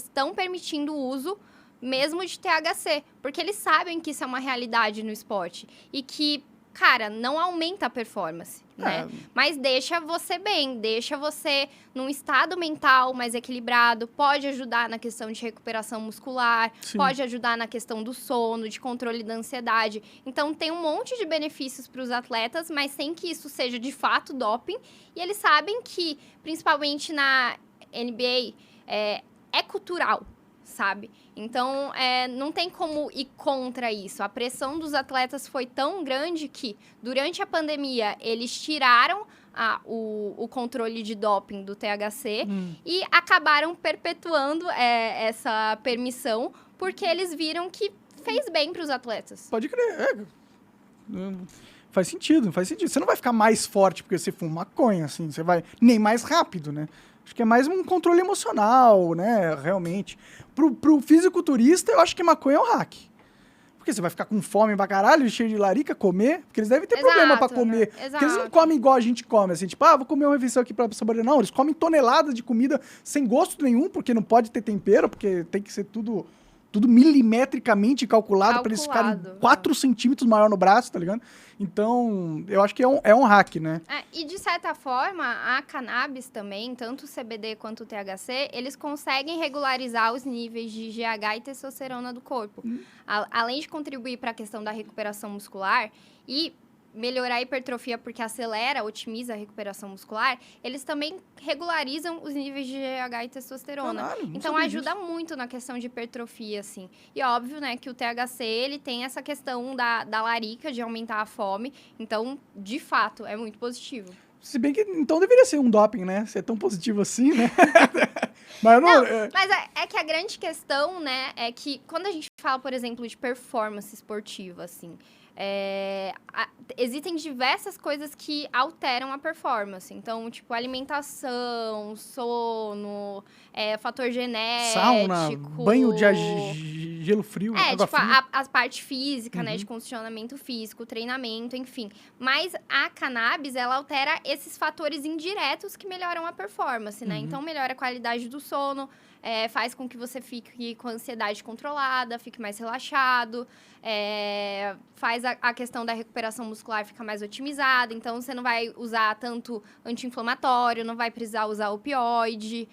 B: estão permitindo o uso mesmo de THC. Porque eles sabem que isso é uma realidade no esporte. E que, cara, não aumenta a performance, né? Mas deixa você bem. Deixa você num estado mental mais equilibrado. Pode ajudar na questão de recuperação muscular.
A: Sim.
B: Pode ajudar na questão do sono, de controle da ansiedade. Então, tem um monte de benefícios para os atletas, mas sem que isso seja de fato doping. E eles sabem que, principalmente na NBA, é cultural, sabe? Então, não tem como ir contra isso. A pressão dos atletas foi tão grande que, durante a pandemia, eles tiraram o controle de doping do THC e acabaram perpetuando essa permissão, porque eles viram que fez bem para os atletas.
A: Pode crer. Faz sentido. Você não vai ficar mais forte porque você fuma maconha, assim. Você vai nem mais rápido, né? Acho que é mais um controle emocional, né? Realmente. Pro fisiculturista, eu acho que maconha é um hack. Porque você vai ficar com fome pra caralho, cheio de larica, comer. Porque eles devem ter problema pra comer.
B: Né?
A: Porque eles não comem igual a gente come, assim. Tipo, vou comer uma refeição aqui pra saborear. Não, eles comem toneladas de comida sem gosto nenhum, porque não pode ter tempero, porque tem que ser tudo milimetricamente calculado pra eles ficarem 4 centímetros maior no braço, tá ligado? Então, eu acho que é um hack, né?
B: E, de certa forma, a cannabis também, tanto o CBD quanto o THC, eles conseguem regularizar os níveis de GH e testosterona do corpo. Além de contribuir para a questão da recuperação muscular e melhorar a hipertrofia porque acelera, otimiza a recuperação muscular, eles também regularizam os níveis de GH e testosterona.
A: Caralho,
B: então, ajuda muito na questão de hipertrofia, assim. E óbvio, né, que o THC, ele tem essa questão da larica, de aumentar a fome. Então, de fato, é muito positivo.
A: Se bem que, então, deveria ser um doping, né? Ser tão positivo assim, né? Mas
B: mas é que a grande questão, né, é que quando a gente fala, por exemplo, de performance esportiva, assim... existem diversas coisas que alteram a performance. Então, tipo, alimentação, sono, fator genético...
A: Sauna, banho de gelo frio, água
B: tipo,
A: fria.
B: a parte física, né, de condicionamento físico, treinamento, enfim. Mas a cannabis, ela altera esses fatores indiretos que melhoram a performance, né? Então, melhora a qualidade do sono, faz com que você fique com a ansiedade controlada, fique mais relaxado, faz a questão da recuperação muscular ficar mais otimizada, então você não vai usar tanto anti-inflamatório, não vai precisar usar opioide.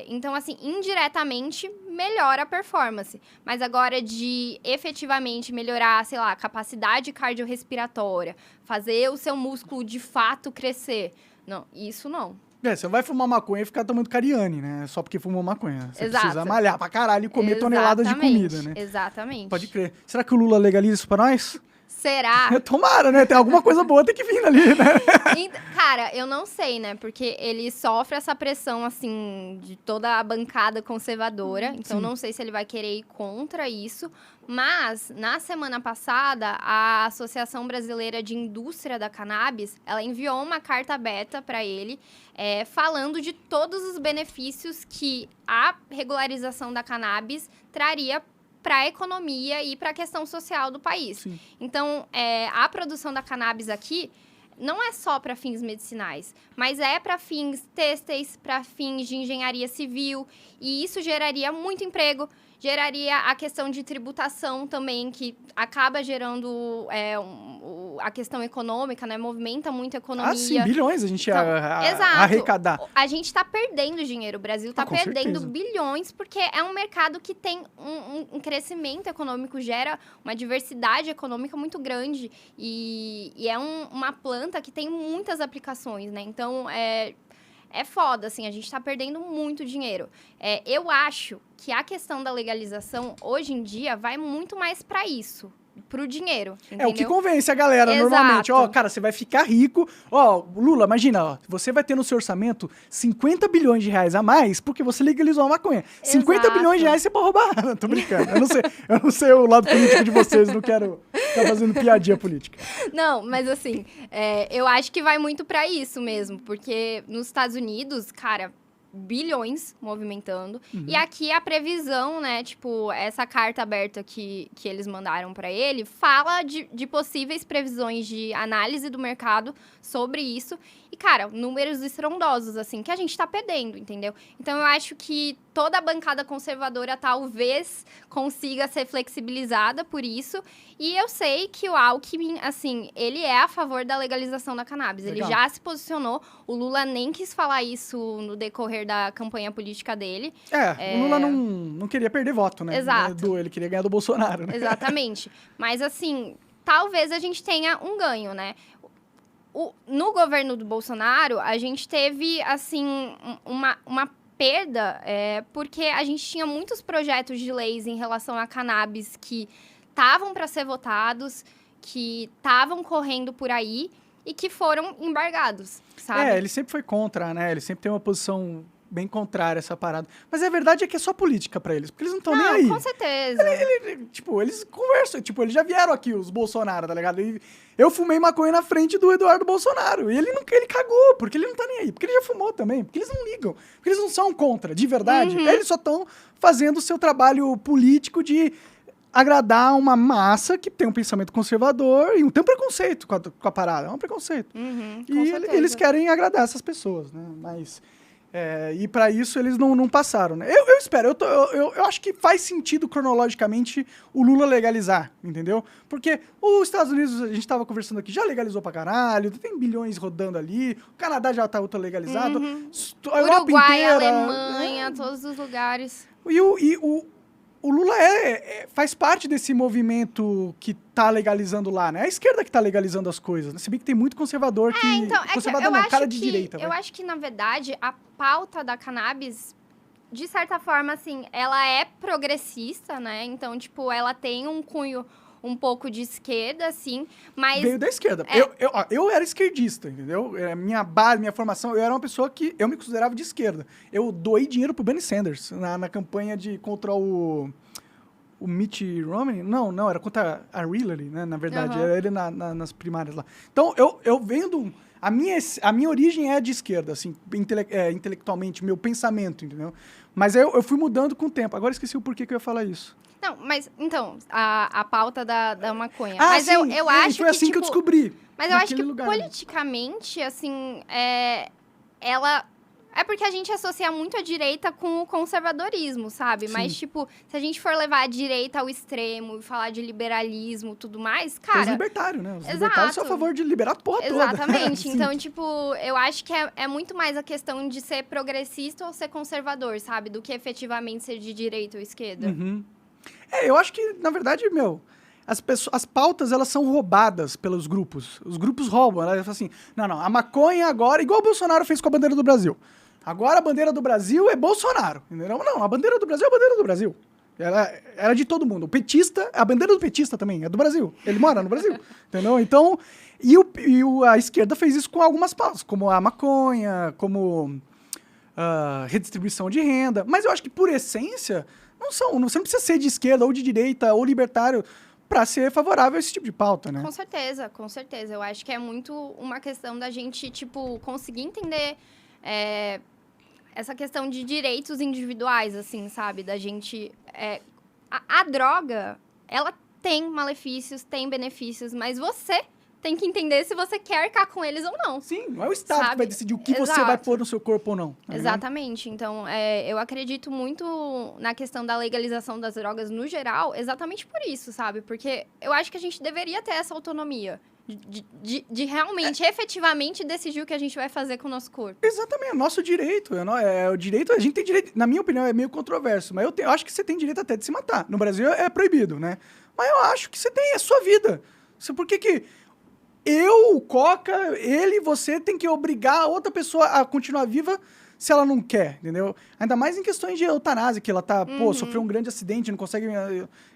B: Então, assim, indiretamente melhora a performance. Mas agora de efetivamente melhorar, sei lá, a capacidade cardiorrespiratória, fazer o seu músculo de fato crescer, não, isso não.
A: Você não vai fumar maconha e ficar tomando Cariani, né? Só porque fumou maconha. Você
B: Exato.
A: precisa malhar pra caralho e comer toneladas de comida, né?
B: Exatamente.
A: Pode crer. Será que o Lula legaliza isso pra nós?
B: Será?
A: Tomara, né? Tem alguma coisa boa tem que vir ali, né?
B: Cara, eu não sei, né? Porque ele sofre essa pressão, assim, de toda a bancada conservadora. Então, não sei se ele vai querer ir contra isso. Mas, na semana passada, a Associação Brasileira de Indústria da Cannabis, ela enviou uma carta aberta para ele, falando de todos os benefícios que a regularização da cannabis traria para a economia e para a questão social do país.
A: Sim.
B: Então, a produção da cannabis aqui não é só para fins medicinais, mas é para fins têxteis, para fins de engenharia civil, e isso geraria muito emprego, geraria a questão de tributação também, que acaba gerando a questão econômica, né? Movimenta muito a economia.
A: Ah, sim, bilhões a gente
B: Então,
A: ia arrecadar.
B: A gente está perdendo dinheiro, o Brasil está perdendo
A: certeza.
B: bilhões, porque é um mercado que tem um crescimento econômico, gera uma diversidade econômica muito grande, e é uma planta que tem muitas aplicações, né? Então, é foda, assim, a gente tá perdendo muito dinheiro. Eu acho que a questão da legalização, hoje em dia, vai muito mais para isso, pro dinheiro, entendeu?
A: É o que convence a galera,
B: Exato.
A: normalmente. Ó, cara, você vai ficar rico. Ó, Lula, imagina, ó, você vai ter no seu orçamento 50 bilhões de reais a mais porque você legalizou a maconha. 50 bilhões de reais você pode roubar. Tô brincando. Eu não sei o lado político de vocês, não quero ficar fazendo piadinha política.
B: Não, mas assim, eu acho que vai muito pra isso mesmo, porque nos Estados Unidos, cara, bilhões movimentando. E aqui a previsão, né, tipo, essa carta aberta que eles mandaram pra ele, fala de possíveis previsões de análise do mercado sobre isso. E, cara, números estrondosos, assim, que a gente tá perdendo, entendeu? Então, eu acho que toda a bancada conservadora talvez consiga ser flexibilizada por isso. E eu sei que o Alckmin, assim, ele é a favor da legalização da cannabis.
A: Legal.
B: Ele já se posicionou. O Lula nem quis falar isso no decorrer da campanha política dele.
A: O Lula não queria perder voto, né?
B: Exato.
A: Ele queria ganhar do Bolsonaro, né?
B: Exatamente. Mas, assim, talvez a gente tenha um ganho, né? No governo do Bolsonaro, a gente teve, assim, uma perda, porque a gente tinha muitos projetos de leis em relação a cannabis que estavam para ser votados, que estavam correndo por aí e que foram embargados, sabe?
A: Ele sempre foi contra, né? Ele sempre tem uma posição bem contrária a essa parada. Mas a verdade é que é só política pra eles, porque eles não estão nem aí.
B: Com certeza.
A: Eles conversam, eles já vieram aqui, os Bolsonaro, tá ligado? E eu fumei maconha na frente do Eduardo Bolsonaro, e ele cagou, porque ele não tá nem aí, porque ele já fumou também, porque eles não ligam, porque eles não são contra, de verdade. Eles só estão fazendo o seu trabalho político de agradar uma massa que tem um pensamento conservador e tem um preconceito com a parada, é um preconceito.
B: Com certeza.
A: Eles querem agradar essas pessoas, né? Mas... e para isso eles não passaram, né? Eu espero, eu acho que faz sentido cronologicamente o Lula legalizar, entendeu? Porque os Estados Unidos, a gente estava conversando aqui, já legalizou pra caralho, tem bilhões rodando ali, o Canadá já tá legalizado, a Europa
B: Uruguai,
A: inteira...
B: Alemanha, todos os lugares.
A: E o Lula faz parte desse movimento que tá legalizando lá, né? É a esquerda que tá legalizando as coisas, né? Se bem que tem muito conservador que... conservador não, cara de direita.
B: Eu acho que, na verdade, a pauta da cannabis, de certa forma, assim, ela é progressista, né? Então, tipo, ela tem um cunho um pouco de esquerda, assim, mas...
A: Veio da esquerda. Eu era esquerdista, entendeu? Minha base, minha formação, eu era uma pessoa que eu me considerava de esquerda. Eu doei dinheiro pro Bernie Sanders na campanha contra o Mitt Romney. Não, era contra a Hillary, né? Na verdade, era ele nas primárias lá. Então, eu venho a minha origem é de esquerda, assim, intelectualmente, meu pensamento, entendeu? Mas eu fui mudando com o tempo. Agora esqueci o porquê que eu ia falar isso.
B: Não, mas, então, a pauta da maconha.
A: Ah,
B: mas
A: sim,
B: eu acho
A: foi assim que eu descobri.
B: Mas eu acho que
A: lugar.
B: politicamente, assim, ela... É porque a gente associa muito a direita com o conservadorismo, sabe?
A: Sim.
B: Mas, tipo, se a gente for levar a direita ao extremo e falar de liberalismo e tudo mais, cara...
A: Os libertários, né? Os libertários são a favor de liberar a porra toda.
B: Exatamente. Então, tipo, eu acho que é muito mais a questão de ser progressista ou ser conservador, sabe? Do que efetivamente ser de direita ou esquerda.
A: Eu acho que, na verdade, as pautas, elas são roubadas pelos grupos. Os grupos roubam. Elas falam assim, não, a maconha agora... Igual o Bolsonaro fez com a bandeira do Brasil. Agora a bandeira do Brasil é Bolsonaro, entendeu? Não, a bandeira do Brasil é a bandeira do Brasil. Ela era de todo mundo. O petista, a bandeira do petista também é do Brasil. Ele mora no Brasil, entendeu? Então, a esquerda fez isso com algumas pautas, como a maconha, como redistribuição de renda. Mas eu acho que, por essência, você não precisa ser de esquerda ou de direita ou libertário para ser favorável a esse tipo de pauta, né?
B: Com certeza, com certeza. Eu acho que é muito uma questão da gente, tipo, conseguir entender essa questão de direitos individuais, assim, sabe? Da gente... A droga, ela tem malefícios, tem benefícios, mas você tem que entender se você quer arcar com eles ou não.
A: Sim, não é o Estado que vai decidir o que você vai pôr no seu corpo ou não. Tá
B: Exatamente. Então, eu acredito muito na questão da legalização das drogas no geral, exatamente por isso, sabe? Porque eu acho que a gente deveria ter essa autonomia de realmente, efetivamente, decidir o que a gente vai fazer com o nosso corpo.
A: Exatamente, é nosso direito. O direito, a gente tem direito, na minha opinião, é meio controverso, mas eu acho que você tem direito até de se matar. No Brasil é proibido, né? Mas eu acho que você tem, é sua vida. Por que o Coca, você tem que obrigar a outra pessoa a continuar viva se ela não quer, entendeu? Ainda mais em questões de eutanásia, que ela sofreu um grande acidente, não consegue...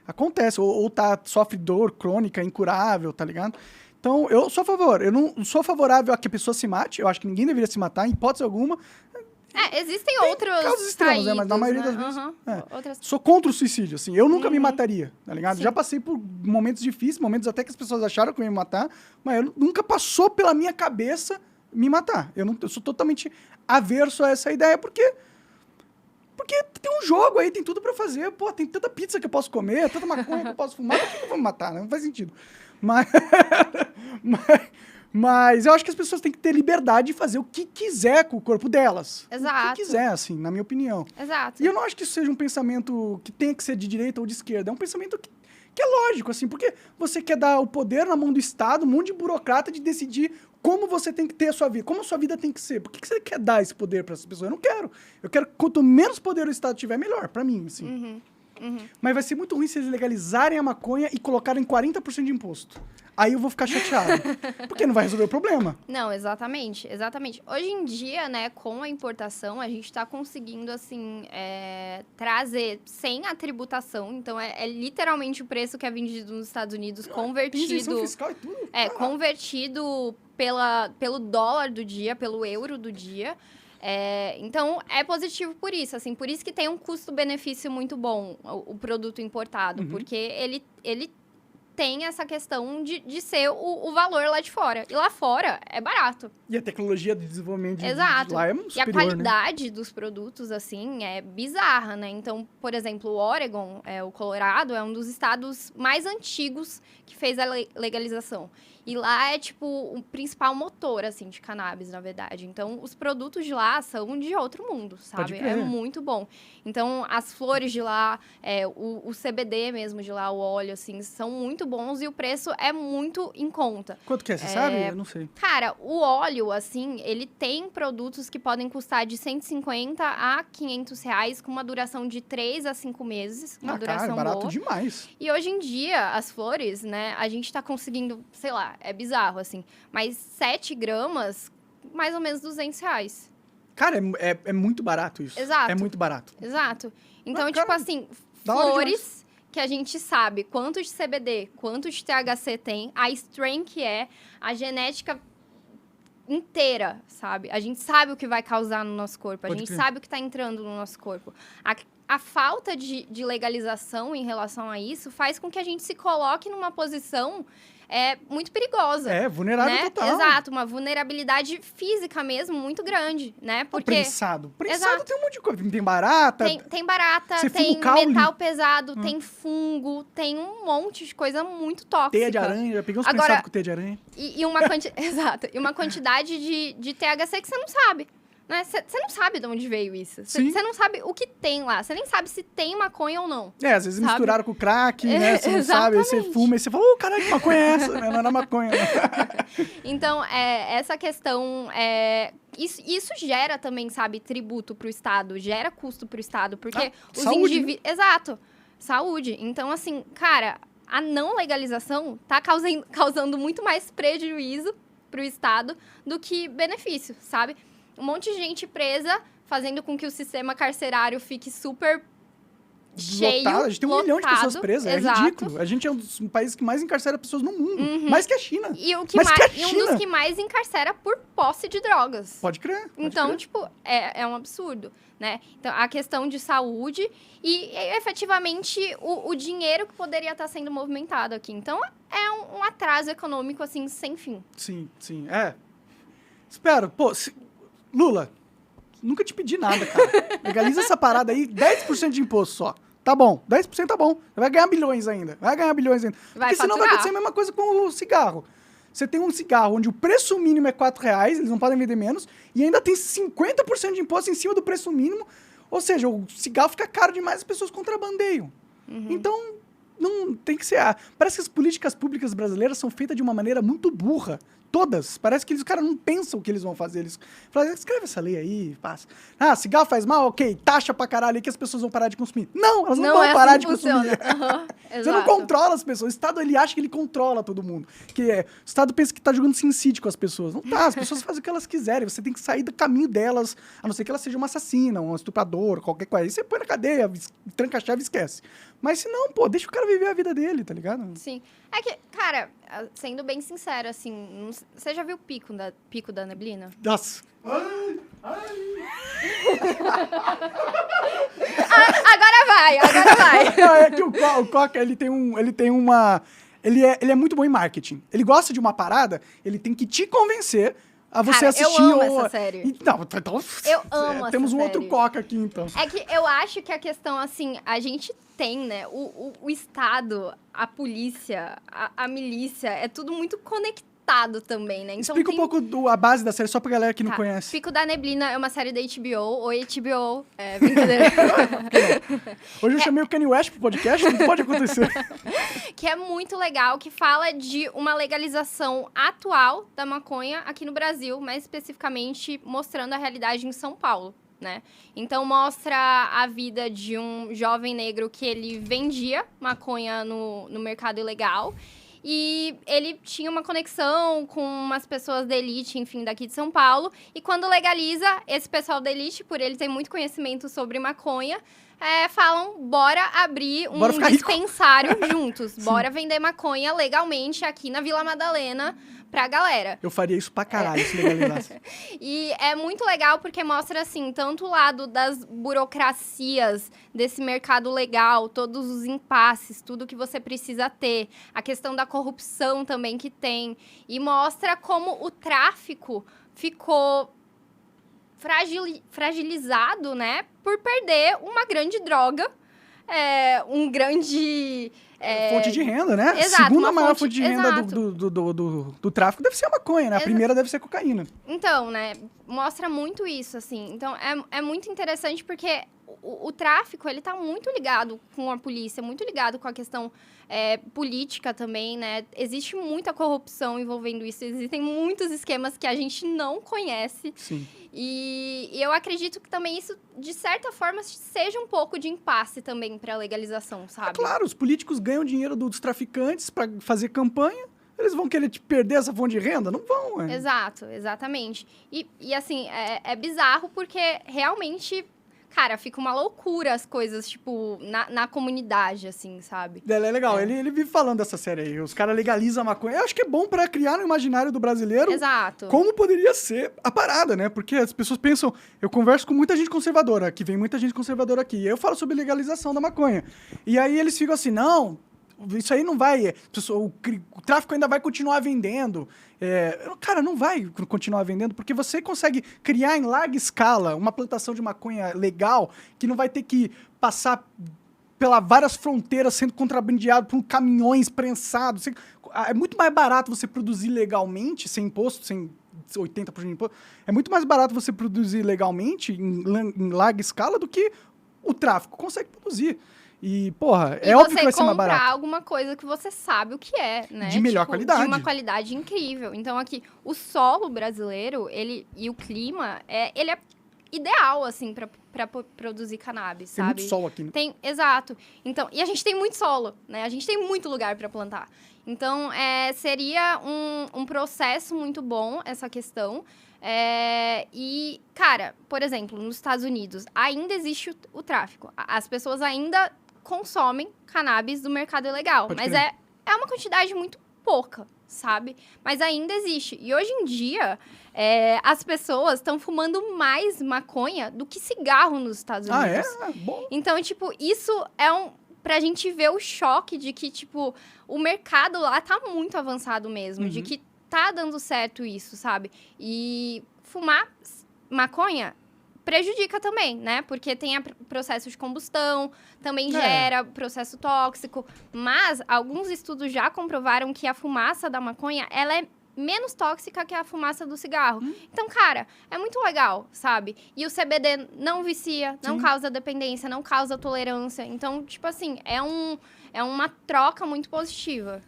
A: Acontece, ou sofre dor crônica, incurável, tá ligado? Então, eu sou a favor. Eu não sou favorável a que a pessoa se mate. Eu acho que ninguém deveria se matar, em hipótese alguma.
B: Existem outros
A: casos extremos,
B: caídos,
A: mas na maioria das vezes... Sou contra o suicídio, assim. Eu nunca me mataria, tá ligado? Sim. Já passei por momentos difíceis, momentos até que as pessoas acharam que eu ia me matar, mas nunca passou pela minha cabeça me matar. Eu sou totalmente averso a essa ideia, porque tem um jogo aí, tem tudo pra fazer. Pô, tem tanta pizza que eu posso comer, tanta maconha que eu posso fumar, por que eu vou me matar, né? Não faz sentido. Mas eu acho que as pessoas têm que ter liberdade de fazer o que quiser com o corpo delas.
B: Exato.
A: O que quiser, assim, na minha opinião.
B: Exato.
A: E eu não acho que isso seja um pensamento que tenha que ser de direita ou de esquerda. É um pensamento que é lógico, assim, porque você quer dar o poder na mão do Estado, um monte de burocrata de decidir como você tem que ter a sua vida, como a sua vida tem que ser. Por que você quer dar esse poder para essas pessoas? Eu não quero. Eu quero que quanto menos poder o Estado tiver, melhor, para mim, assim. Mas vai ser muito ruim se eles legalizarem a maconha e colocarem 40% de imposto. Aí eu vou ficar chateado. Porque não vai resolver o problema.
B: Não, exatamente, exatamente. Hoje em dia, né, com a importação, a gente está conseguindo, assim, trazer sem a tributação. Então, é literalmente o preço que é vendido nos Estados Unidos, convertido...
A: Isenção fiscal e tudo.
B: Convertido pelo dólar do dia, pelo euro do dia. Então, é positivo por isso, assim, por isso que tem um custo-benefício muito bom, o produto importado, porque ele tem essa questão de ser o valor lá de fora. E lá fora é barato.
A: E a tecnologia de desenvolvimento de lá é superior,
B: e a qualidade dos produtos, assim, é bizarra, né? Então, por exemplo, o Oregon, o Colorado, é um dos estados mais antigos que fez a legalização. E lá é, tipo, o principal motor, assim, de cannabis, na verdade. Então, os produtos de lá são de outro mundo, sabe? É muito bom. Então, as flores de lá, o CBD mesmo de lá, o óleo, assim, são muito bons e o preço é muito em conta.
A: Quanto que é? Você sabe? Eu não sei.
B: Cara, o óleo, assim, ele tem produtos que podem custar de 150 a 500 reais, com uma duração de 3 a 5 meses. Uma duração
A: barato
B: boa.
A: Demais.
B: E hoje em dia, as flores, né, a gente tá conseguindo, sei lá, é bizarro, assim, mas 7 gramas, mais ou menos 200 reais.
A: Cara, é muito barato isso.
B: Exato.
A: É muito barato.
B: Exato. Então,
A: Não,
B: tipo
A: cara,
B: assim, flores que a gente sabe quanto de CBD, quanto de THC tem, a strain que a genética inteira, sabe? A gente sabe o que vai causar no nosso corpo, a gente sabe o que tá entrando no nosso corpo. A falta de legalização em relação a isso faz com que a gente se coloque numa posição muito perigosa.
A: Vulnerável, né? Total.
B: Exato, uma vulnerabilidade física mesmo muito grande, né? Porque...
A: Prensado. Prensado tem um monte de coisa. Tem barata.
B: Tem barata, tem metal pesado, tem fungo, tem um monte de coisa muito tóxica.
A: Teia de aranha, já peguei uns prensados com teia de aranha.
B: E uma Exato. E uma quantidade de THC que você não sabe. Você não sabe de onde veio isso. Você não sabe o que tem lá. Você nem sabe se tem maconha ou não.
A: Às vezes misturaram com crack, né? Você não sabe. Aí você fuma e você fala, caralho, que maconha é essa? Não era maconha.
B: Então, essa questão... Isso gera também, sabe, tributo pro Estado. Gera custo pro Estado. Porque os indivíduos... Né? Exato. Saúde. Então, assim, cara, a não legalização tá causando muito mais prejuízo pro Estado do que benefício, sabe? Um monte de gente presa, fazendo com que o sistema carcerário fique super cheio,
A: lotado. A gente tem 1 milhão de pessoas presas.
B: Exato.
A: É ridículo. A gente é um dos países que mais encarcera pessoas no mundo. Mais que a China.
B: E,
A: mais
B: que
A: que a
B: e um
A: China.
B: dos que mais encarcera por posse de drogas.
A: Pode crer.
B: Então, tipo, é um absurdo, né? Então, a questão de saúde e efetivamente, o dinheiro que poderia estar sendo movimentado aqui. Então, é um atraso econômico, assim, sem fim.
A: Sim. Espero. Pô, Lula, nunca te pedi nada, cara. Legaliza essa parada aí, 10% de imposto só. Tá bom, 10% tá bom. Vai ganhar bilhões ainda. Porque senão vai acontecer a mesma coisa com o cigarro. Você tem um cigarro onde o preço mínimo é R$4, eles não podem vender menos, e ainda tem 50% de imposto em cima do preço mínimo. Ou seja, o cigarro fica caro demais, as pessoas contrabandeiam. Então, não tem que ser... Parece que as políticas públicas brasileiras são feitas de uma maneira muito burra. Todas. Parece que os caras não pensam o que eles vão fazer. Eles falam, escreve essa lei aí, passa. Cigarro faz mal? Ok, taxa pra caralho aí que as pessoas vão parar de consumir. Não, elas não vão parar de consumir. Você não controla as pessoas. O Estado, ele acha que ele controla todo mundo. O Estado pensa que tá jogando SimCity com as pessoas. Não tá, as pessoas fazem o que elas quiserem. Você tem que sair do caminho delas, a não ser que ela seja uma assassina, um estuprador, qualquer coisa. Aí você põe na cadeia, tranca a chave e esquece. Mas se não, deixa o cara viver a vida dele, tá ligado?
B: Sim. É que, cara, sendo bem sincero, assim, você já viu o pico da neblina?
A: Nossa.
B: Agora vai.
A: Não, é que o Coca, ele é muito bom em marketing. Ele gosta de uma parada, ele tem que te convencer a você assistir.
B: Eu amo essa série.
A: Então,
B: eu amo essa
A: temos um
B: série.
A: outro Coca aqui, então.
B: É que eu acho que a questão, assim, a gente tem, né, o Estado, a polícia, a milícia, é tudo muito conectado também, né? Então,
A: explica um pouco a base da série, só pra galera que não conhece.
B: Pico da Neblina é uma série da HBO. Oi, HBO. Brincadeira.
A: Hoje eu chamei o Kanye West pro podcast, não pode acontecer.
B: Que é muito legal, que fala de uma legalização atual da maconha aqui no Brasil, mais especificamente mostrando a realidade em São Paulo, né? Então, mostra a vida de um jovem negro que ele vendia maconha no mercado ilegal. E ele tinha uma conexão com umas pessoas da elite, enfim, daqui de São Paulo. E quando legaliza, esse pessoal da elite, por ele ter muito conhecimento sobre maconha, falam, bora abrir um dispensário juntos. Bora vender maconha legalmente aqui na Vila Madalena pra galera.
A: Eu faria isso pra caralho se legalizasse.
B: E é muito legal porque mostra, assim, tanto o lado das burocracias desse mercado legal, todos os impasses, tudo que você precisa ter, a questão da corrupção também que tem, e mostra como o tráfico ficou fragilizado, né, por perder uma grande droga, um grande...
A: fonte de renda, né?
B: Exato,
A: Segunda maior fonte de renda do tráfico deve ser a maconha, né? A primeira deve ser a cocaína.
B: Então, né? Mostra muito isso, assim. Então, é muito interessante porque o tráfico, ele tá muito ligado com a polícia, muito ligado com a questão política também, né? Existe muita corrupção envolvendo isso. Existem muitos esquemas que a gente não conhece.
A: Sim.
B: E eu acredito que também isso, de certa forma, seja um pouco de impasse também para a legalização, sabe?
A: Claro, os políticos ganham dinheiro dos traficantes para fazer campanha. Eles vão querer te perder essa fonte de renda? Não vão,
B: Exato, exatamente. E assim, é bizarro porque realmente... Cara, fica uma loucura as coisas, tipo, na comunidade, assim, sabe?
A: É legal, ele vive falando dessa série aí. Os caras legalizam a maconha. Eu acho que é bom pra criar no imaginário do brasileiro...
B: Exato.
A: Como poderia ser a parada, né? Porque as pessoas pensam... Eu converso com muita gente conservadora, que vem muita gente conservadora aqui. E eu falo sobre legalização da maconha. E aí eles ficam assim, não... Isso aí não vai... O tráfico ainda vai continuar vendendo. Cara, não vai continuar vendendo, porque você consegue criar em larga escala uma plantação de maconha legal que não vai ter que passar pelas várias fronteiras sendo contrabandeado por caminhões prensados. É muito mais barato você produzir legalmente, sem imposto, sem 80% de imposto. É muito mais barato você produzir legalmente em larga escala do que o tráfico consegue produzir. E, porra, é óbvio que vai ser mais barato.
B: E você comprar alguma coisa que você sabe o que é, né?
A: De melhor qualidade.
B: De uma qualidade incrível. Então, aqui, o solo brasileiro, e o clima, ele é ideal, assim, pra produzir cannabis, sabe?
A: Tem muito solo aqui, né?
B: Exato. Então, e a gente tem muito solo, né? A gente tem muito lugar pra plantar. Então, seria um processo muito bom, essa questão. E, cara, por exemplo, nos Estados Unidos, ainda existe o tráfico. As pessoas ainda consomem cannabis do mercado ilegal.
A: Pode
B: Mas
A: crer.
B: é uma quantidade muito pouca, sabe? Mas ainda existe. E hoje em dia, as pessoas estão fumando mais maconha do que cigarro nos Estados
A: Ah,
B: Unidos.
A: é? Bom.
B: Então, tipo, isso é pra gente ver o choque de que, tipo, o mercado lá tá muito avançado mesmo. De que tá dando certo isso, sabe? E fumar maconha prejudica também, né? Porque tem processo de combustão, também gera processo tóxico. Mas alguns estudos já comprovaram que a fumaça da maconha, ela é menos tóxica que a fumaça do cigarro. Então, cara, é muito legal, sabe? E o CBD não vicia, não causa dependência, não causa tolerância. Então, tipo assim, é uma troca muito positiva.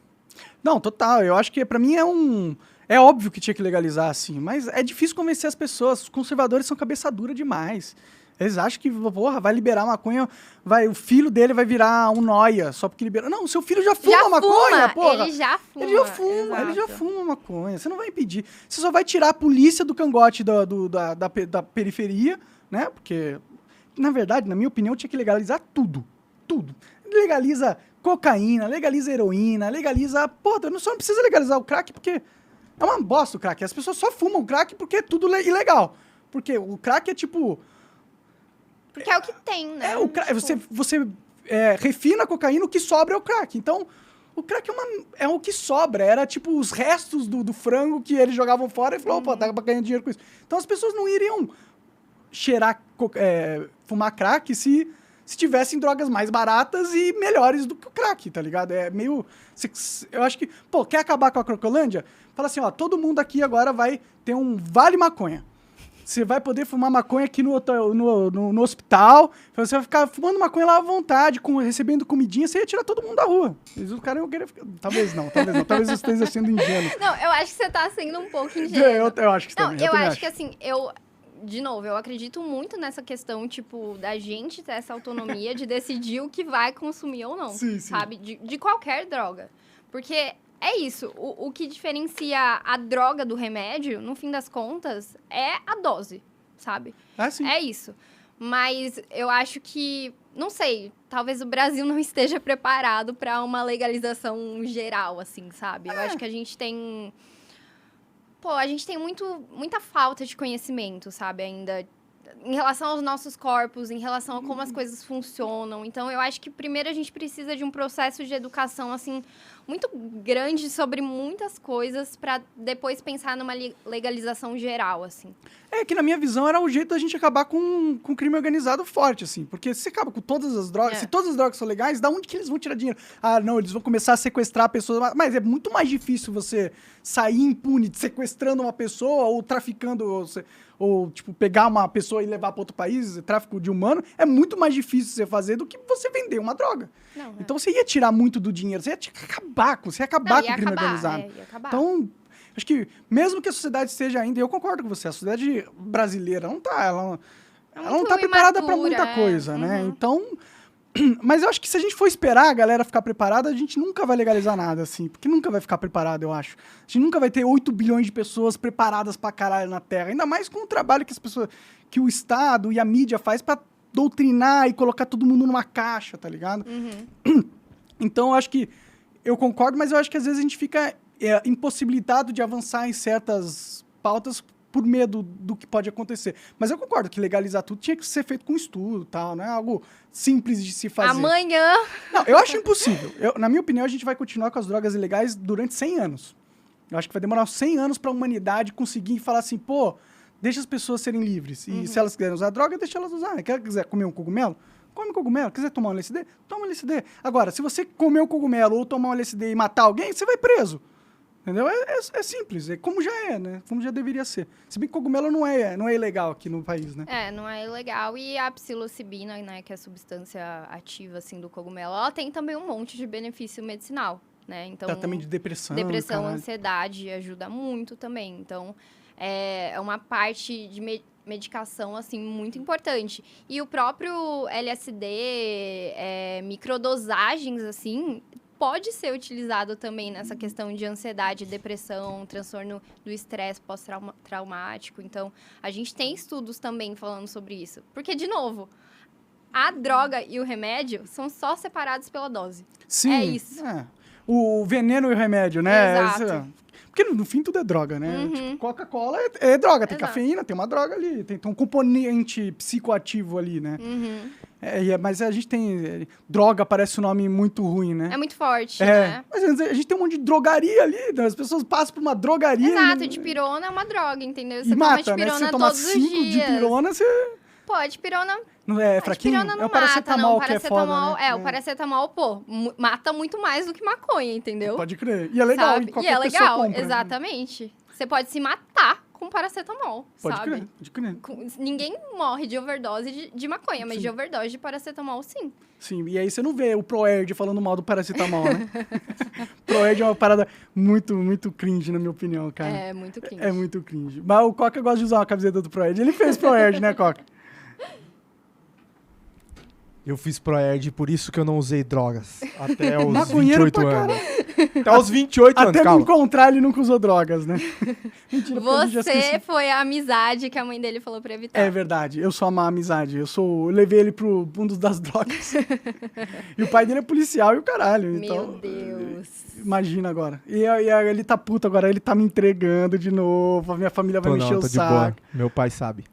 A: Não, total. Eu acho que pra mim é óbvio que tinha que legalizar, assim, mas é difícil convencer as pessoas. Os conservadores são cabeça dura demais. Eles acham que, porra, vai liberar maconha, o filho dele vai virar um noia só porque liberou. Não, seu filho já fuma maconha, porra.
B: Ele já fuma.
A: Ele já fuma maconha. Você não vai impedir. Você só vai tirar a polícia do cangote da periferia, né? Porque, na verdade, na minha opinião, tinha que legalizar tudo. Tudo. Legaliza cocaína, legaliza heroína, legaliza... Pô, só não precisa legalizar o crack porque... É uma bosta o crack. As pessoas só fumam crack porque é tudo ilegal. Porque o crack é tipo...
B: Porque é o que tem, né?
A: Você refina a cocaína, o que sobra é o crack. Então, o crack é o que sobra. Era tipo os restos do frango que eles jogavam fora e falou, pô, dá pra ganhar dinheiro com isso. Então as pessoas não iriam fumar crack se tivessem drogas mais baratas e melhores do que o crack, tá ligado? É meio... Eu acho que... Pô, quer acabar com a Cracolândia? Fala assim, ó, todo mundo aqui agora vai ter um vale maconha. Você vai poder fumar maconha aqui no hospital. Você vai ficar fumando maconha lá à vontade, recebendo comidinha. Você ia tirar todo mundo da rua. Os caras iam querer ficar... Talvez não. Talvez eu esteja sendo ingênuo.
B: Não, eu acho que você tá sendo um pouco ingênuo.
A: Eu acho que
B: não,
A: também.
B: Eu acho que assim, de novo, eu acredito muito nessa questão, tipo, da gente ter essa autonomia de decidir o que vai consumir ou não, sabe? De qualquer droga. Porque é isso, o que diferencia a droga do remédio, no fim das contas, é a dose, sabe?
A: Sim.
B: É isso. Mas eu acho que, não sei, talvez o Brasil não esteja preparado para uma legalização geral, assim, sabe? Eu acho que a gente tem... Pô, a gente tem muita falta de conhecimento, sabe, ainda, em relação aos nossos corpos, em relação a como as coisas funcionam. Então, eu acho que primeiro a gente precisa de um processo de educação, assim, muito grande sobre muitas coisas para depois pensar numa legalização geral, assim.
A: É que, na minha visão, era o jeito da gente acabar com crime organizado forte, assim. Porque se você acaba com todas as drogas... Se todas as drogas são legais, da onde que eles vão tirar dinheiro? Ah, não, eles vão começar a sequestrar pessoas. Mas é muito mais difícil você sair impune sequestrando uma pessoa ou traficando... Ou, tipo, pegar uma pessoa e levar para outro país, tráfico de humano. É muito mais difícil você fazer do que você vender uma droga.
B: Não,
A: então, você ia tirar muito do dinheiro. Você ia acabar com o crime organizado.
B: Ia acabar.
A: Então... Acho que, mesmo que a sociedade esteja ainda, eu concordo com você, a sociedade brasileira não tá, ela não tá preparada para muita coisa, né? Então, mas eu acho que se a gente for esperar a galera ficar preparada, a gente nunca vai legalizar nada, assim, porque nunca vai ficar preparado, eu acho. A gente nunca vai ter 8 bilhões de pessoas preparadas pra caralho na Terra, ainda mais com o trabalho que o Estado e a mídia faz pra doutrinar e colocar todo mundo numa caixa, tá ligado? Então, eu acho que, eu concordo, mas eu acho que às vezes a gente fica... impossibilitado de avançar em certas pautas por medo do que pode acontecer. Mas eu concordo que legalizar tudo tinha que ser feito com estudo e tal, não é algo simples de se fazer.
B: Amanhã!
A: Não, eu acho impossível. Na minha opinião, a gente vai continuar com as drogas ilegais durante 100 anos. Eu acho que vai demorar 100 anos para a humanidade conseguir falar assim, pô, deixa as pessoas serem livres. E se elas quiserem usar droga, deixa elas usarem. Quiser comer um cogumelo? Come cogumelo. Quiser tomar um LSD? Toma um LSD. Agora, se você comer um cogumelo ou tomar um LSD e matar alguém, você vai preso. Entendeu? É simples, é como já é, né? Como já deveria ser. Se bem que cogumelo não é ilegal aqui no país, né?
B: Não é ilegal. E a psilocibina, né, que é a substância ativa, assim, do cogumelo, ela tem também um monte de benefício medicinal, né? Então,
A: tratamento de depressão.
B: Depressão, ansiedade, ajuda muito também. Então, é uma parte de medicação, assim, muito importante. E o próprio LSD, microdosagens, assim... pode ser utilizado também nessa questão de ansiedade, depressão, transtorno do estresse pós-traumático. Então, a gente tem estudos também falando sobre isso. Porque, de novo, a droga e o remédio são só separados pela dose.
A: Sim.
B: É isso.
A: O veneno e o remédio, né?
B: Exato.
A: Porque no fim tudo é droga, né?
B: Uhum.
A: Tipo, Coca-Cola é droga, tem
B: Exato.
A: cafeína, tem uma droga ali, tem um componente psicoativo ali, né?
B: Uhum.
A: Mas a gente tem... droga parece um nome muito ruim, né?
B: É muito forte, né?
A: Mas a gente tem um monte de drogaria ali, né? As pessoas passam por uma drogaria...
B: Exato, dipirona é uma droga, entendeu? Você
A: E
B: toma
A: mata, né?
B: dipirona
A: Se você tomar
B: todos os
A: 5
B: dias.
A: dipirona, você...
B: Pô, dipirona...
A: Não é
B: A
A: fraquinho?
B: dipirona não
A: É o paracetamol
B: mata, não.
A: que é foda, né?
B: O paracetamol, pô, mata muito mais do que maconha, entendeu?
A: Pode crer. E é legal,
B: Sabe?
A: qualquer
B: E é
A: pessoa
B: legal,
A: compra.
B: exatamente. Você pode se matar com paracetamol,
A: Pode
B: sabe?
A: crer, pode crer.
B: Ninguém morre de overdose de maconha, mas
A: Sim.
B: de overdose de paracetamol, sim.
A: Sim, e aí você não vê o Proerd falando mal do paracetamol, né? Proerd é uma parada muito, muito cringe, na minha opinião, cara.
B: É muito cringe.
A: É muito cringe. Mas o Coca gosta de usar uma camiseta do Proerd. Ele fez Proerd, né, Coca?
C: Eu fiz Proerd, por isso que eu não usei drogas. Até os
A: Maconheiro
C: 28
A: pra
C: anos. Até os 28 anos,
A: Até me
C: calma.
A: encontrar, ele nunca usou drogas, né? Mentira, porque a gente já
B: Você
A: esqueci.
B: foi a amizade que a mãe dele falou pra evitar.
A: É verdade, eu sou a má amizade. Eu levei ele pro mundo das drogas. E o pai dele é policial e o caralho. Então,
B: Meu Deus.
A: imagina agora. E ele tá puto agora, ele tá me entregando de novo. A minha família vai
C: Tô
A: me encher
C: não,
A: o
C: tô de boa.
A: saco.
C: Meu pai sabe.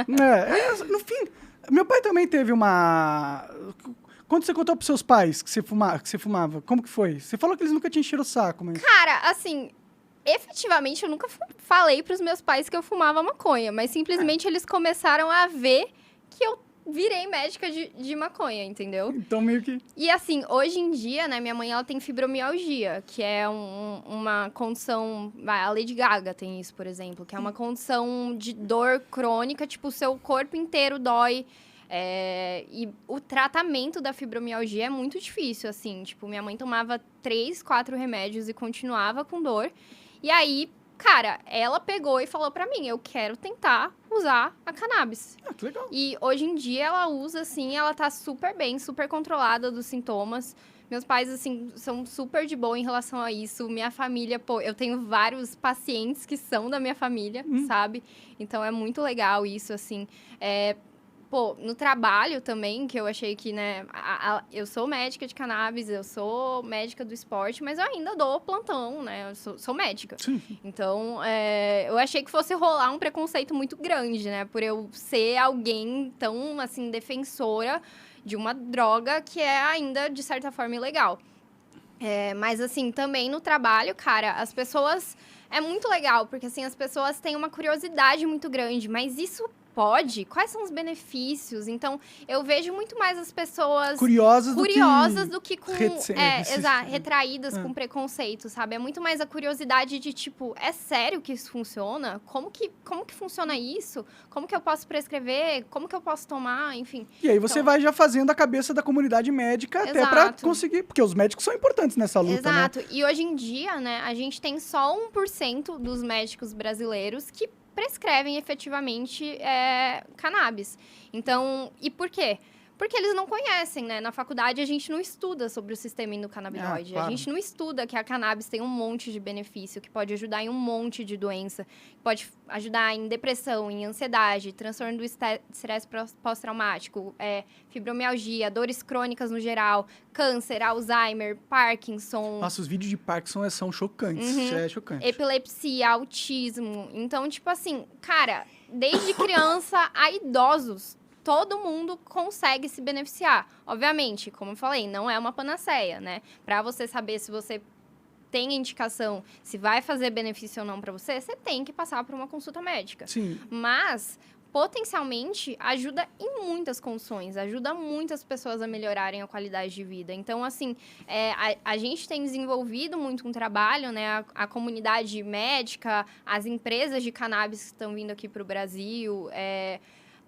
A: No fim, meu pai também teve uma... Quando você contou pros seus pais que você fumava, como que foi? Você falou que eles nunca te encheram o saco, mas...
B: Cara, assim, efetivamente eu nunca falei pros meus pais que eu fumava maconha, mas simplesmente eles começaram a ver que eu virei médica de maconha, entendeu?
A: Então meio que...
B: E assim, hoje em dia, né, minha mãe ela tem fibromialgia, que é uma condição... A Lady Gaga tem isso, por exemplo, que é uma condição de dor crônica, tipo, o seu corpo inteiro dói. E o tratamento da fibromialgia é muito difícil, assim. Tipo, minha mãe tomava 3, 4 remédios e continuava com dor. E aí, cara, ela pegou e falou pra mim, eu quero tentar usar a cannabis.
A: Ah, que legal.
B: E hoje em dia ela usa, assim, ela tá super bem, super controlada dos sintomas. Meus pais, assim, são super de boa em relação a isso. Minha família, pô, eu tenho vários pacientes que são da minha família, sabe? Então é muito legal isso, assim. Pô, no trabalho também, que eu achei que, né, eu sou médica de cannabis, eu sou médica do esporte, mas eu ainda dou plantão, né, eu sou médica.
A: Sim.
B: Então, eu achei que fosse rolar um preconceito muito grande, né, por eu ser alguém tão, assim, defensora de uma droga que é ainda, de certa forma, ilegal. Mas, assim, também no trabalho, cara, as pessoas... É muito legal, porque, assim, as pessoas têm uma curiosidade muito grande, mas isso... Pode? Quais são os benefícios? Então, eu vejo muito mais as pessoas
A: Curiosas
B: do que com... retraídas com preconceito, sabe? É muito mais a curiosidade de, tipo, é sério que isso funciona? Como que funciona isso? Como que eu posso prescrever? Como que eu posso tomar? Enfim.
A: E aí você vai já fazendo a cabeça da comunidade médica até pra conseguir... Porque os médicos são importantes nessa luta, né?
B: Exato. E hoje em dia, né, a gente tem só 1% dos médicos brasileiros que prescrevem efetivamente cannabis. Então, e por quê? Porque eles não conhecem, né? Na faculdade, a gente não estuda sobre o sistema endocannabinoide.
A: Claro.
B: A gente não estuda que a cannabis tem um monte de benefício, que pode ajudar em um monte de doença, pode ajudar em depressão, em ansiedade, transtorno do estresse pós-traumático, fibromialgia, dores crônicas no geral, câncer, Alzheimer, Parkinson.
A: Nossa, os vídeos de Parkinson são chocantes. Isso é chocante.
B: Epilepsia, autismo. Então, tipo assim, cara, desde criança a idosos, todo mundo consegue se beneficiar. Obviamente, como eu falei, não é uma panaceia, né? Pra você saber se você tem indicação, se vai fazer benefício ou não pra você, você tem que passar por uma consulta médica.
A: Sim.
B: Mas, potencialmente, ajuda em muitas condições, ajuda muitas pessoas a melhorarem a qualidade de vida. Então, assim, a gente tem desenvolvido muito um trabalho, né? A comunidade médica, as empresas de cannabis que estão vindo aqui pro Brasil,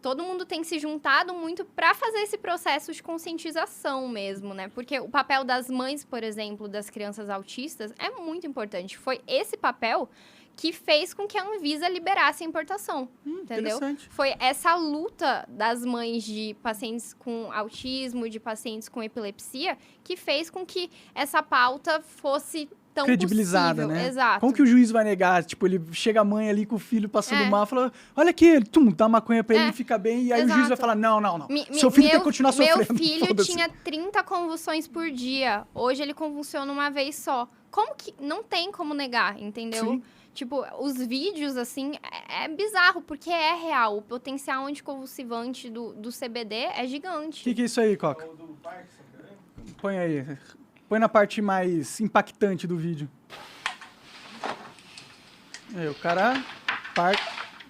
B: todo mundo tem se juntado muito para fazer esse processo de conscientização mesmo, né? Porque o papel das mães, por exemplo, das crianças autistas é muito importante. Foi esse papel que fez com que a Anvisa liberasse a importação, entendeu? Foi essa luta das mães de pacientes com autismo, de pacientes com epilepsia, que fez com que essa pauta fosse tão
A: credibilizada,
B: possível.
A: né?
B: Exato.
A: Como que o juiz vai negar? Tipo, ele chega a mãe ali com o filho passando mal, fala, olha aqui, ele dá maconha pra ele, fica bem, e aí o juiz vai falar, não. Seu filho tem que continuar sofrendo.
B: Meu filho tinha 30 convulsões por dia. Hoje ele convulsiona uma vez só. Como que... Não tem como negar, entendeu?
A: Sim.
B: Tipo, os vídeos, assim, é bizarro, porque é real. O potencial anticonvulsivante do CBD é gigante.
A: O que é isso aí, Coca? Põe aí. Põe na parte mais impactante do vídeo. Aí, o cara...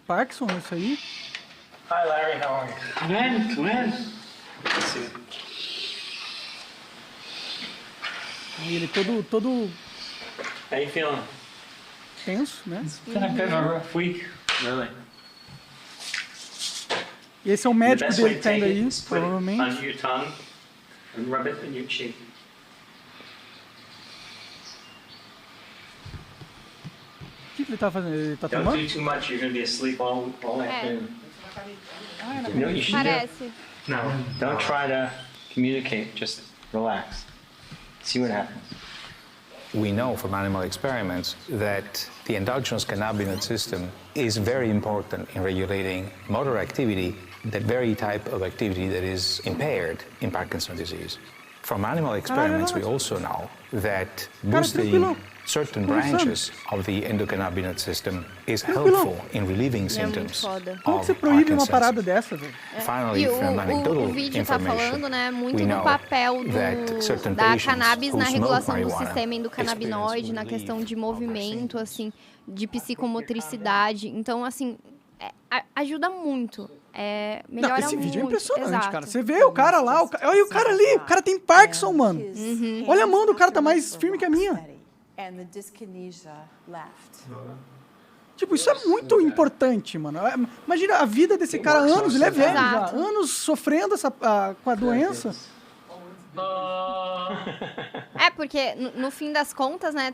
A: Parkinson, isso aí?
D: Hi, Larry. How are you? Come in. See you.
A: E ele todo
D: How you feeling?
A: tenso, né?
D: Been a rough week, really.
A: E esse é o
D: The
A: médico
D: best way
A: dele
D: to
A: que tá indo
D: take it
A: aí,
D: is put it
A: provavelmente.
D: under your tongue and rub it in your cheek.
A: O que ele tá fazendo? Ele tá
D: Don't
A: tomando?
D: do too much. You're gonna be asleep all afternoon. You know what you should
B: Parece.
D: do? No, don't try to communicate. Just relax. See what happens.
E: We know from animal experiments that the endogenous cannabinoid system is very important in regulating motor activity, that very type of activity that is impaired in Parkinson's disease. From animal experiments, we also know that boosting
A: tranquilo.
E: certain
A: Conversando.
E: branches of the endocannabinoid system is helpful in relieving
B: É muito
E: symptoms
B: foda.
A: Como que
E: of
A: você proíbe uma
E: Parkinson's.
A: parada dessa, velho?
E: Finally,
B: E
E: from anecdotal
B: o vídeo tá
E: information,
B: falando, né, muito
E: we
B: do
E: know
B: papel
E: that certain
B: da
E: patients
B: cannabis
E: who
B: na
E: smoke
B: regulação do
E: marijuana
B: sistema endocannabinoide,
E: experience
B: na questão de
E: relief of their
B: movimento,
E: symptoms.
B: assim, de psicomotricidade. Então, assim, ajuda muito. Melhora
A: Não, esse vídeo é
B: muito.
A: impressionante,
B: Exato.
A: cara. Você vê o cara lá, olha o cara ali, o cara tem Parkinson, mano. Olha a mão do cara, tá mais firme que a minha.
F: And the dyskinesia left.
A: Tipo, isso é muito importante, mano. Imagina a vida desse cara, anos, ele é velho já,
B: Exato.
A: anos sofrendo com a doença.
B: Porque no fim das contas, né,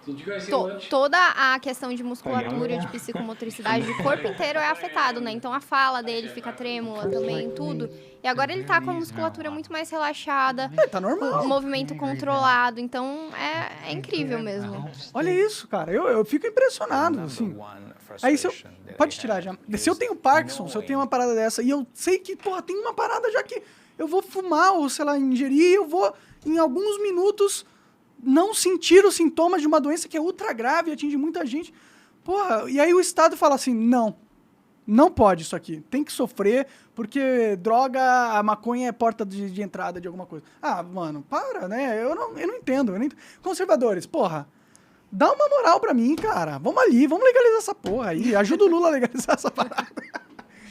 B: toda a questão de musculatura, de psicomotricidade, o corpo inteiro é afetado, né? Então a fala dele fica trêmula também, tudo. E agora ele tá com a musculatura muito mais relaxada,
A: Tá normal.
B: o movimento controlado, então é incrível mesmo.
A: Olha isso, cara. Eu fico impressionado, assim. Aí se eu... Pode tirar já. Se eu tenho Parkinson, se eu tenho uma parada dessa, e eu sei que, porra, tem uma parada já que eu vou fumar ou, sei lá, ingerir, eu vou, em alguns minutos, não sentir os sintomas de uma doença que é ultra grave e atinge muita gente. Porra, e aí o Estado fala assim, não pode isso aqui. Tem que sofrer, porque droga, a maconha é porta de entrada de alguma coisa. Ah, mano, para, né? Eu não entendo. Conservadores, porra, dá uma moral pra mim, cara. Vamos ali, vamos legalizar essa porra aí. Ajuda o Lula a legalizar essa parada.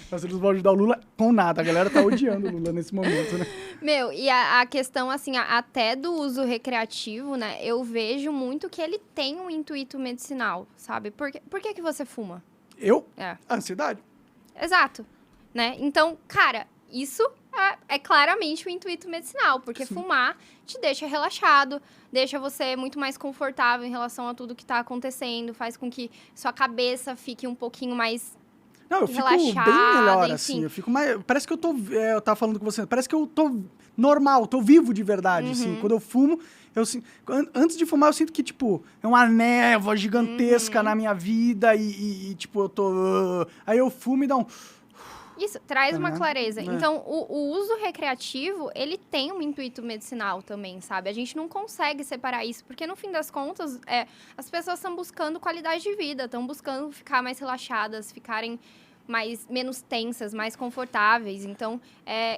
A: Mas eles vão ajudar o Lula com nada. A galera tá odiando o Lula nesse momento, né?
B: Meu, e a questão, assim, até do uso recreativo, né? Eu vejo muito que ele tem um intuito medicinal, sabe? Por que você fuma?
A: Eu?
B: É.
A: Ansiedade.
B: Exato, né? Então, cara, isso é claramente o intuito medicinal, porque fumar te deixa relaxado, deixa você muito mais confortável em relação a tudo que tá acontecendo, faz com que sua cabeça fique um pouquinho mais...
A: Não, eu fico
B: relaxada,
A: bem melhor,
B: enfim.
A: assim. Eu fico mais... Parece que eu tô... eu tava falando com você. Parece que eu tô normal, tô vivo de verdade, assim. Quando eu fumo, antes de fumar, eu sinto que, tipo, é uma névoa gigantesca na minha vida e tipo, eu tô... aí eu fumo e dá um...
B: Isso, traz uma clareza.
A: É.
B: Então, o uso recreativo, ele tem um intuito medicinal também, sabe? A gente não consegue separar isso, porque no fim das contas, as pessoas estão buscando qualidade de vida, estão buscando ficar mais relaxadas, ficarem menos tensas, mais confortáveis. Então,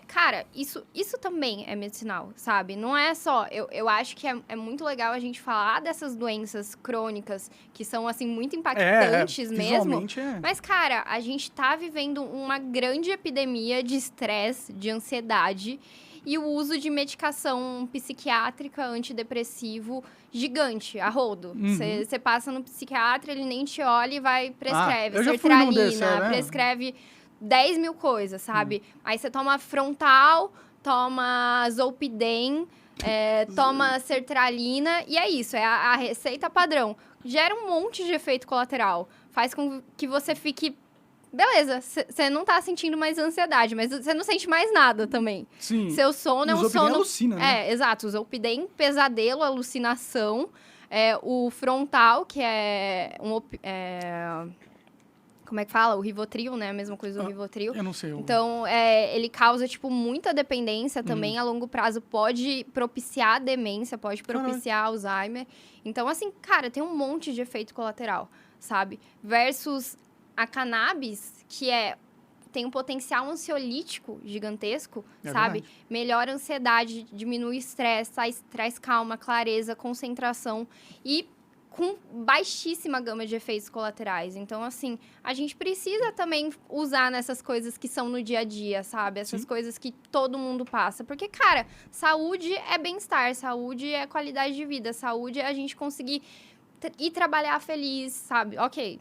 B: cara, isso também é medicinal, sabe? Não é só... Eu acho que é muito legal a gente falar dessas doenças crônicas, que são, assim, muito impactantes mesmo.
A: Visualmente é.
B: Mas, cara, a gente tá vivendo uma grande epidemia de estresse, de ansiedade e o uso de medicação psiquiátrica, antidepressivo, gigante, a rodo. Você passa no psiquiatra, ele nem te olha e vai prescreve
A: eu já fui num
B: sertralina,
A: desse, né?
B: prescreve 10 mil coisas, sabe? Aí você toma frontal, toma zolpidem, toma sertralina, e é isso, é a receita padrão. Gera um monte de efeito colateral. Faz com que você fique... Beleza, você não tá sentindo mais ansiedade, mas você não sente mais nada também.
A: Sim.
B: Seu sono é
A: O
B: um
A: Zolpidem
B: sono...
A: alucina, né?
B: Exato. O Zolpidem, pesadelo, alucinação. O frontal, que é como é que fala? O Rivotril, né? A mesma coisa do Rivotril.
A: Eu não sei.
B: Então, ele causa, tipo, muita dependência também. A longo prazo pode propiciar demência, pode propiciar Alzheimer. Então, assim, cara, tem um monte de efeito colateral, sabe? Versus a cannabis, que tem um potencial ansiolítico gigantesco, sabe?
A: Verdade.
B: Melhora a ansiedade, diminui o estresse, traz calma, clareza, concentração e com baixíssima gama de efeitos colaterais. Então, assim, a gente precisa também usar nessas coisas que são no dia a dia, sabe? Essas coisas que todo mundo passa. Porque, cara, saúde é bem-estar, saúde é qualidade de vida, saúde é a gente conseguir ir trabalhar feliz, sabe? Ok,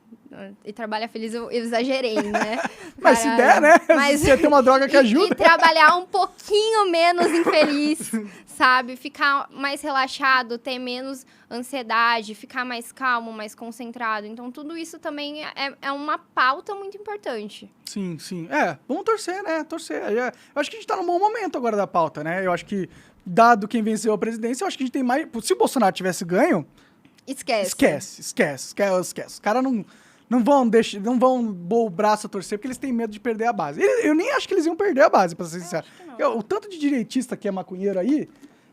B: e trabalhar feliz eu exagerei, né?
A: Mas se der, né?
B: Mas
A: Se tem uma droga que ajuda.
B: E trabalhar um pouquinho menos infeliz, sabe? Ficar mais relaxado, ter menos ansiedade, ficar mais calmo, mais concentrado. Então, tudo isso também é uma pauta muito importante.
A: Sim, sim. Vamos torcer, né? Torcer. Eu acho que a gente tá num bom momento agora da pauta, né? Eu acho que, dado quem venceu a presidência, eu acho que a gente tem mais... Se o Bolsonaro tivesse ganho... Esquece. Os caras não vão o braço a torcer porque eles têm medo de perder a base. Eu nem acho que eles iam perder a base, pra ser sincero. O tanto de direitista que é maconheiro aí,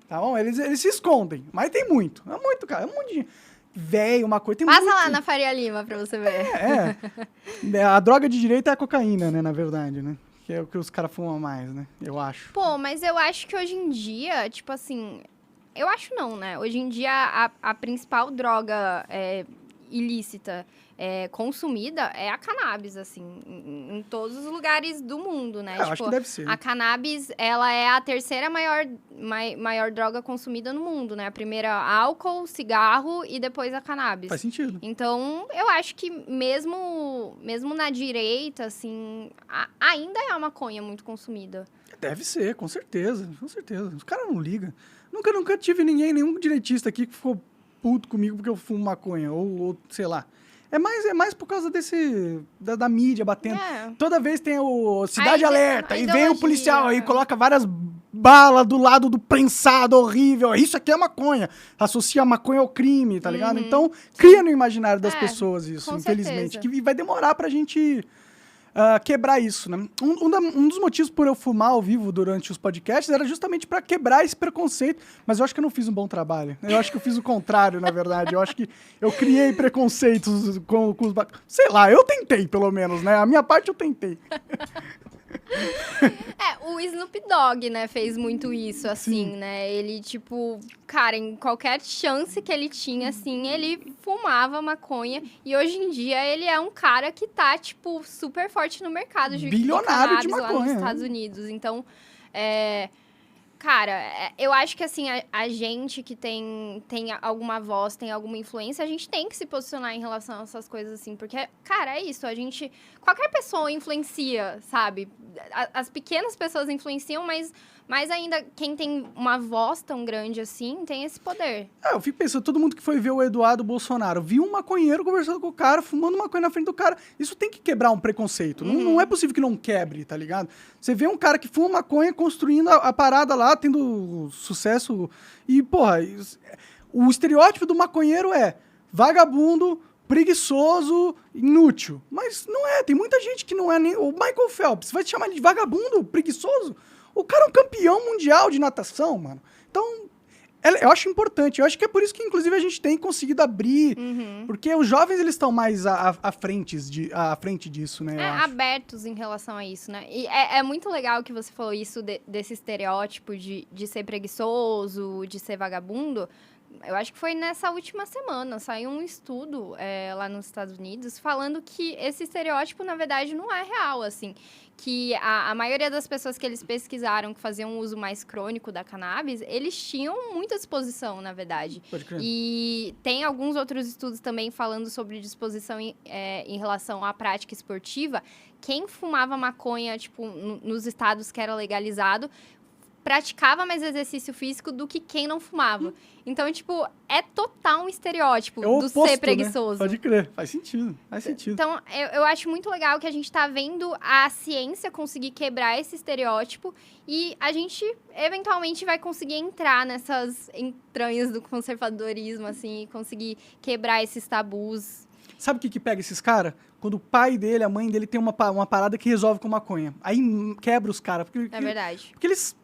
A: tá bom? Eles se escondem. Mas tem muito. É muito, cara. É um monte de velho, maconha. Tem
B: Passa
A: muito.
B: lá na Faria Lima pra você ver.
A: A droga de direita é a cocaína, né? Na verdade, né? Que é o que os caras fumam mais, né? Eu acho.
B: Pô, mas eu acho que hoje em dia, tipo assim... Eu acho não, né? Hoje em dia, a principal droga ilícita consumida é a cannabis, assim, em todos os lugares do mundo, né?
A: Eu acho que deve ser.
B: A cannabis, ela é a terceira maior droga consumida no mundo, né? A primeira, álcool, cigarro e depois a cannabis.
A: Faz sentido.
B: Então, eu acho que mesmo na direita, assim, ainda é a maconha muito consumida.
A: Deve ser, com certeza. Com certeza. Os caras não ligam. Nunca tive nenhum direitista aqui que ficou puto comigo porque eu fumo maconha. Ou sei lá. É mais por causa da mídia batendo. Toda vez tem o Cidade Alerta, e vem o policial aí, coloca várias balas do lado do prensado horrível. Isso aqui é maconha. Associa a maconha ao crime, tá ligado? Então, cria no imaginário das pessoas isso, infelizmente.
B: Certeza.
A: Que vai demorar pra gente quebrar isso, né? Um dos motivos por eu fumar ao vivo durante os podcasts era justamente pra quebrar esse preconceito, mas eu acho que eu não fiz um bom trabalho. Eu acho que eu fiz o contrário, na verdade. Eu acho que eu criei preconceitos com os... Sei lá, eu tentei, pelo menos, né? A minha parte eu tentei.
B: O Snoop Dogg, né, fez muito isso, assim, né? Ele, tipo, cara, em qualquer chance que ele tinha, assim, ele fumava maconha. E hoje em dia ele é um cara que tá, tipo, super forte no mercado de
A: bilionário de
B: cannabis
A: maconha,
B: lá nos
A: né?
B: Estados Unidos. Então, cara, eu acho que, assim, a gente que tem alguma voz, tem alguma influência, a gente tem que se posicionar em relação a essas coisas, assim. Porque, cara, é isso, qualquer pessoa influencia, sabe? As pequenas pessoas influenciam, mas mais ainda, quem tem uma voz tão grande assim, tem esse poder.
A: Eu fico pensando, todo mundo que foi ver o Eduardo Bolsonaro, viu um maconheiro conversando com o cara, fumando maconha na frente do cara. Isso tem que quebrar um preconceito. Não é possível que não quebre, tá ligado? Você vê um cara que fuma maconha construindo a parada lá, tendo sucesso. E, porra, o estereótipo do maconheiro é vagabundo, preguiçoso, inútil. Mas não é, tem muita gente que não é nem... O Michael Phelps, vai te chamar de vagabundo, preguiçoso? O cara é um campeão mundial de natação, mano. Então, eu acho importante. Eu acho que é por isso que, inclusive, a gente tem conseguido abrir. Porque os jovens, eles estão mais à frente disso, né?
B: Abertos em relação a isso, né? E é muito legal que você falou isso desse estereótipo de ser preguiçoso, de ser vagabundo. Eu acho que foi nessa última semana, saiu um estudo lá nos Estados Unidos falando que esse estereótipo, na verdade, não é real, assim. Que a maioria das pessoas que eles pesquisaram que faziam um uso mais crônico da cannabis, eles tinham muita disposição, na verdade.
A: Pode crer.
B: E tem alguns outros estudos também falando sobre disposição em relação à prática esportiva. Quem fumava maconha, tipo, nos estados que era legalizado, praticava mais exercício físico do que quem não fumava. Então, tipo, é total um estereótipo
A: É o
B: do
A: oposto,
B: ser
A: né?
B: preguiçoso.
A: Pode crer. Faz sentido. Faz sentido.
B: Então, eu acho muito legal que a gente tá vendo a ciência conseguir quebrar esse estereótipo e a gente, eventualmente, vai conseguir entrar nessas entranhas do conservadorismo, assim, e conseguir quebrar esses tabus.
A: Sabe o que pega esses caras? Quando o pai dele, a mãe dele tem uma parada que resolve com maconha. Aí quebra os caras.
B: É verdade.
A: Porque eles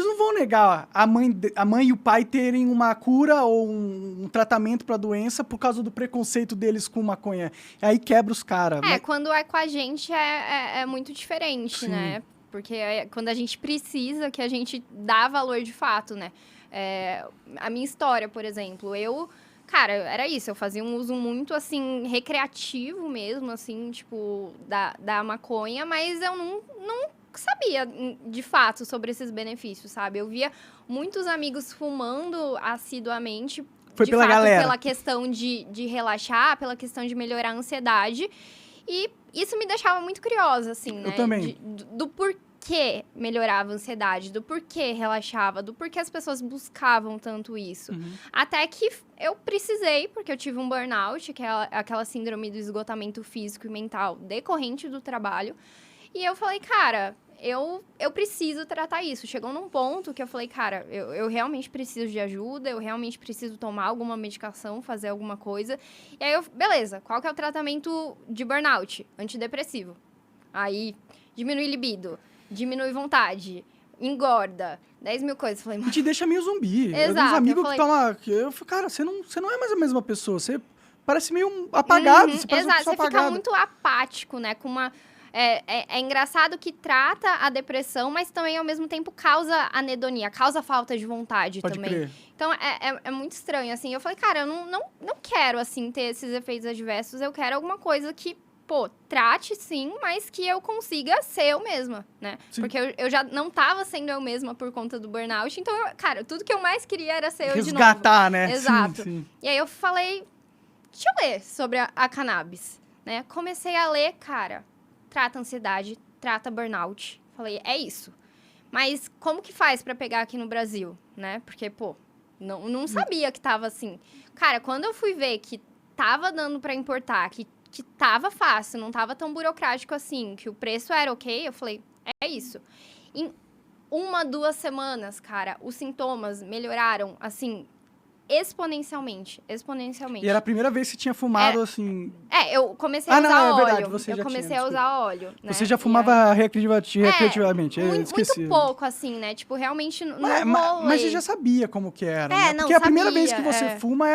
A: não vão negar a mãe e o pai terem uma cura ou um tratamento pra doença por causa do preconceito deles com maconha. Aí quebra os caras.
B: Quando é com a gente é muito diferente,
A: Sim.
B: né? Porque é quando a gente precisa que a gente dá valor de fato, né? A minha história, por exemplo, cara, era isso, eu fazia um uso muito, assim, recreativo mesmo, assim, tipo, da maconha, mas eu não sabia, de fato, sobre esses benefícios, sabe? Eu via muitos amigos fumando assiduamente,
A: Foi
B: de
A: pela
B: fato,
A: galera.
B: pela questão de relaxar, pela questão de melhorar a ansiedade, e isso me deixava muito curiosa, assim, né?
A: Eu também.
B: Do porquê melhorava a ansiedade, do porquê relaxava, do porquê as pessoas buscavam tanto isso. Até que eu precisei, porque eu tive um burnout, que é aquela síndrome do esgotamento físico e mental decorrente do trabalho. E eu falei, cara, eu preciso tratar isso. Chegou num ponto que eu falei, cara, eu realmente preciso de ajuda, eu realmente preciso tomar alguma medicação, fazer alguma coisa. E aí beleza, qual que é o tratamento de burnout? Antidepressivo. Aí, diminui libido, diminui vontade, engorda, 10 mil coisas. Falei,
A: E te deixa meio zumbi. Eu tenho uns
B: Exato,
A: amigos
B: eu
A: que tomam... Eu falei, cara, você não é mais a mesma pessoa. Você parece meio apagado. Você parece uma
B: exato,
A: pessoa
B: você fica
A: apagada.
B: muito apático, né? Com uma... É engraçado que trata a depressão, mas também, ao mesmo tempo, causa anedonia, causa falta de vontade
A: Pode
B: também.
A: crer.
B: Então, é muito estranho, assim. Eu falei, cara, eu não quero, assim, ter esses efeitos adversos. Eu quero alguma coisa que, trate, sim, mas que eu consiga ser eu mesma, né?
A: Sim.
B: Porque eu já não tava sendo eu mesma por conta do burnout. Então, cara, tudo que eu mais queria era ser eu de novo.
A: Resgatar, né?
B: Exato.
A: Sim.
B: E aí eu falei, deixa eu ler sobre a cannabis, né? Comecei a ler, cara, trata ansiedade, trata burnout. Falei, é isso. Mas como que faz pra pegar aqui no Brasil, né? Porque, não sabia que tava assim. Cara, quando eu fui ver que tava dando pra importar, que tava fácil, não tava tão burocrático assim, que o preço era ok, eu falei, é isso. Em 1, 2 semanas, cara, os sintomas melhoraram, assim, exponencialmente.
A: E era a primeira vez que você tinha fumado, assim...
B: Eu comecei a usar óleo.
A: verdade, você já
B: comecei
A: tinha,
B: a usar óleo, né?
A: Você já
B: E
A: fumava recreativamente, eu
B: muito
A: esqueci.
B: pouco, assim, né? Tipo, realmente não
A: Mas você já sabia como que era, né?
B: não,
A: Porque a primeira
B: sabia,
A: vez que você fuma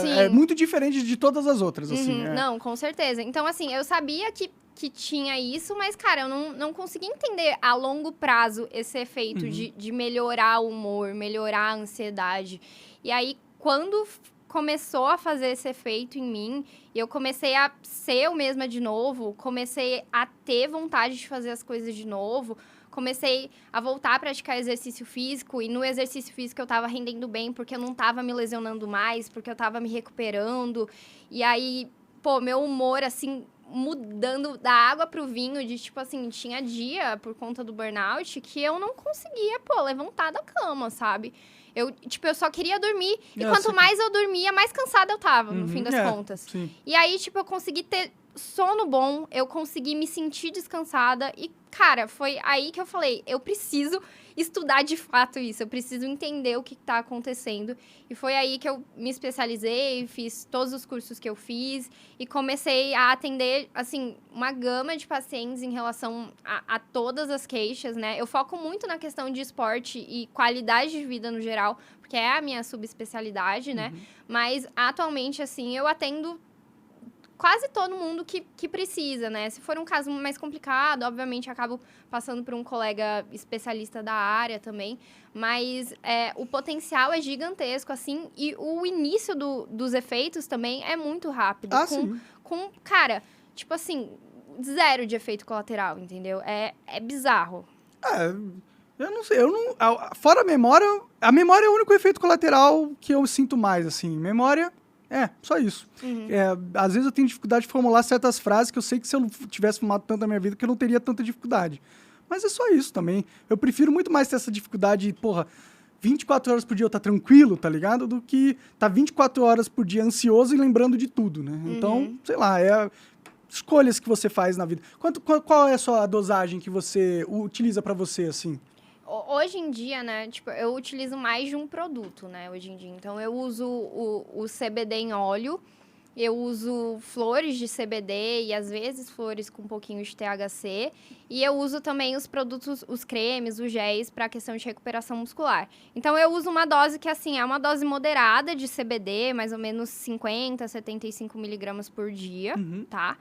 B: Sim.
A: é muito diferente de todas as outras, assim.
B: Uhum, não, com certeza. Então, assim, eu sabia que tinha isso, mas, cara, eu não conseguia entender a longo prazo esse efeito de melhorar o humor, melhorar a ansiedade. E aí, quando começou a fazer esse efeito em mim, e eu comecei a ser eu mesma de novo, comecei a ter vontade de fazer as coisas de novo, comecei a voltar a praticar exercício físico, e no exercício físico eu tava rendendo bem, porque eu não tava me lesionando mais, porque eu tava me recuperando, e aí, meu humor, assim, mudando da água pro vinho, de tipo assim, tinha dia, por conta do burnout, que eu não conseguia, levantar da cama, sabe? Eu só queria dormir. E quanto mais eu dormia, mais cansada eu tava, no fim das contas.
A: Sim.
B: E aí, eu consegui ter sono bom, eu consegui me sentir descansada. E, cara, foi aí que eu falei, eu preciso estudar de fato isso. Eu preciso entender o que tá acontecendo. E foi aí que eu me especializei, fiz todos os cursos que eu fiz. E comecei a atender, assim, uma gama de pacientes em relação a todas as queixas, né? Eu foco muito na questão de esporte e qualidade de vida no geral, porque é a minha subespecialidade, né? Mas, atualmente, assim, eu atendo quase todo mundo que precisa, né? Se for um caso mais complicado, obviamente, acabo passando por um colega especialista da área também. Mas o potencial é gigantesco, assim. E o início dos efeitos também é muito rápido.
A: Sim.
B: Cara, tipo assim, 0 de efeito colateral, entendeu? É bizarro.
A: Eu não sei, fora a memória é o único efeito colateral que eu sinto mais, assim. Memória... só isso. Às vezes eu tenho dificuldade de formular certas frases que eu sei que se eu não tivesse fumado tanto na minha vida, que eu não teria tanta dificuldade. Mas é só isso também. Eu prefiro muito mais ter essa dificuldade, 24 horas por dia eu tá tranquilo, tá ligado? Do que tá 24 horas por dia ansioso e lembrando de tudo, né? Então, sei lá, escolhas que você faz na vida. Qual é a sua dosagem que você utiliza pra você, assim?
B: Hoje em dia, né, tipo, eu utilizo mais de um produto, né, hoje em dia. Então, eu uso o CBD em óleo, eu uso flores de CBD e, às vezes, flores com um pouquinho de THC. E eu uso também os produtos, os cremes, os géis, para a questão de recuperação muscular. Então, eu uso uma dose que, assim, é uma dose moderada de CBD, mais ou menos 50, 75 miligramas por dia, tá?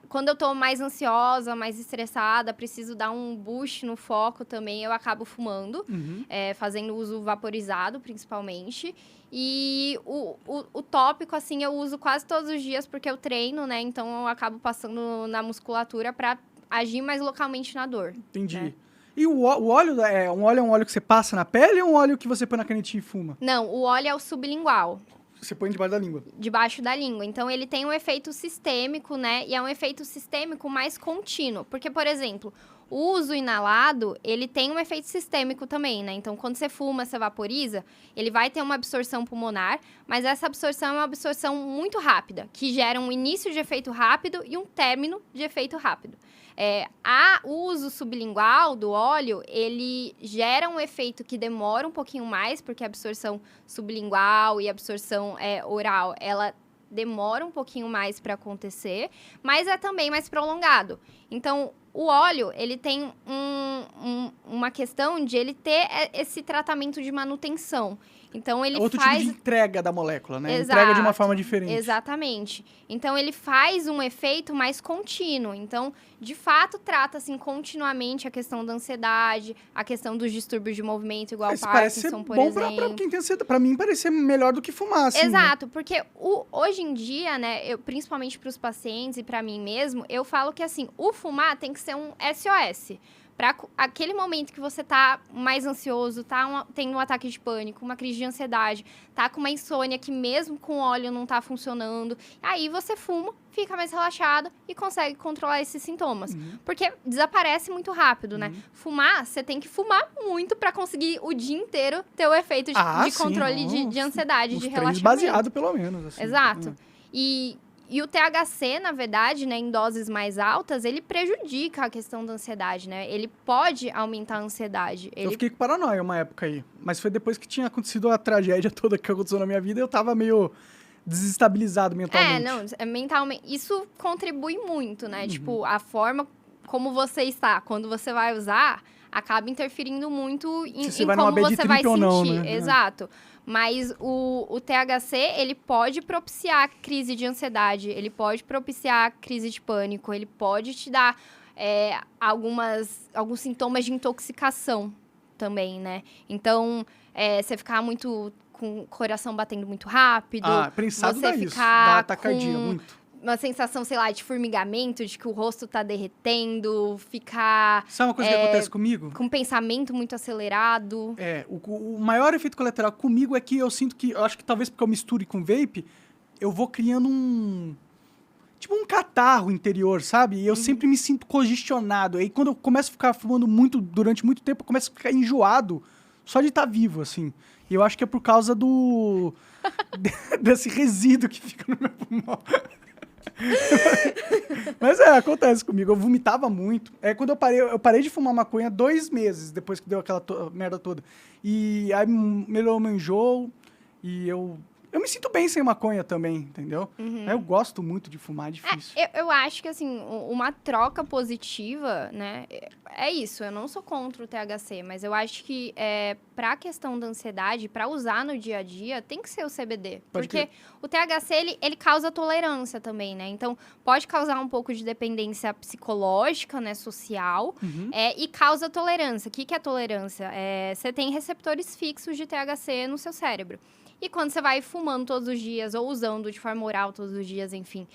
B: Quando eu tô mais ansiosa, mais estressada, preciso dar um boost no foco também, eu acabo fumando, fazendo uso vaporizado, principalmente. E o tópico, assim, eu uso quase todos os dias porque eu treino, né? Então, eu acabo passando na musculatura pra agir mais localmente na dor.
A: Entendi.
B: Né?
A: E o óleo é um óleo que você passa na pele ou um óleo que você põe na canetinha e fuma?
B: Não, o óleo é o sublingual.
A: Você põe debaixo da língua.
B: Debaixo da língua. Então, ele tem um efeito sistêmico, né? E é um efeito sistêmico mais contínuo. Porque, por exemplo, o uso inalado, ele tem um efeito sistêmico também, né? Então, quando você fuma, você vaporiza, ele vai ter uma absorção pulmonar, mas essa absorção é uma absorção muito rápida, que gera um início de efeito rápido e um término de efeito rápido. O uso sublingual do óleo, ele gera um efeito que demora um pouquinho mais, porque a absorção sublingual e a absorção oral, ela demora um pouquinho mais para acontecer, mas é também mais prolongado. Então, o óleo, ele tem uma questão de ele ter esse tratamento de manutenção. Então, ele
A: outro
B: faz...
A: tipo de entrega da molécula, né?
B: Exato,
A: entrega de uma forma diferente.
B: Exatamente. Então, ele faz um efeito mais contínuo. Então, de fato, trata, assim, continuamente a questão da ansiedade, a questão dos distúrbios de movimento, igual o Parkinson, por exemplo.
A: Pra quem tem ansiedade. Pra mim, parece ser melhor do que fumar, assim.
B: Exato, porque hoje em dia, né, principalmente pros pacientes e pra mim mesmo, eu falo que, assim, o fumar tem que ser um SOS. Para aquele momento que você tá mais ansioso, tá tendo um ataque de pânico, uma crise de ansiedade, tá com uma insônia que mesmo com óleo não tá funcionando, aí você fuma, fica mais relaxado e consegue controlar esses sintomas. Porque desaparece muito rápido, né? Fumar, você tem que fumar muito para conseguir o dia inteiro ter o efeito de controle de ansiedade, de relaxamento.
A: Baseado, pelo menos. Assim.
B: Exato. E o THC, na verdade, né, em doses mais altas, ele prejudica a questão da ansiedade, né? Ele pode aumentar a ansiedade.
A: Eu fiquei com paranoia uma época aí. Mas foi depois que tinha acontecido a tragédia toda que aconteceu na minha vida, eu tava meio desestabilizado mentalmente.
B: Mentalmente. Isso contribui muito, né? Tipo, a forma como você está, quando você vai usar, acaba interferindo muito em como você vai sentir. Ou não, né? Exato. Mas o THC, ele pode propiciar crise de ansiedade, ele pode propiciar crise de pânico, ele pode te dar alguns sintomas de intoxicação também, né? Então, você ficar muito com o coração batendo muito rápido.
A: Prensado
B: você
A: dá
B: ficar
A: isso, dá taquicardia, muito.
B: Uma sensação, sei lá, de formigamento, de que o rosto tá derretendo, ficar...
A: Sabe uma coisa que acontece comigo?
B: Com um pensamento muito acelerado.
A: O maior efeito colateral comigo é que eu sinto que, eu acho que talvez porque eu misture com vape, eu vou criando um catarro interior, sabe? E eu sempre me sinto congestionado. Aí quando eu começo a ficar fumando durante muito tempo, eu começo a ficar enjoado só de estar vivo, assim. E eu acho que é por causa desse resíduo que fica no meu pulmão. Mas acontece comigo. Eu vomitava muito. Quando eu parei de fumar maconha 2 meses depois que deu aquela merda toda. E aí melhorou meu enjoo. E eu me sinto bem sem maconha também, entendeu? Eu gosto muito de fumar, é difícil.
B: Eu acho que, assim, uma troca positiva, né? É isso, eu não sou contra o THC, mas eu acho que pra questão da ansiedade, pra usar no dia a dia, tem que ser o CBD. Porque o THC, ele causa tolerância também, né? Então, pode causar um pouco de dependência psicológica, né? Social. E causa tolerância. O que é tolerância? Você tem receptores fixos de THC no seu cérebro. E quando você vai fumando todos os dias, ou usando de forma oral todos os dias, enfim,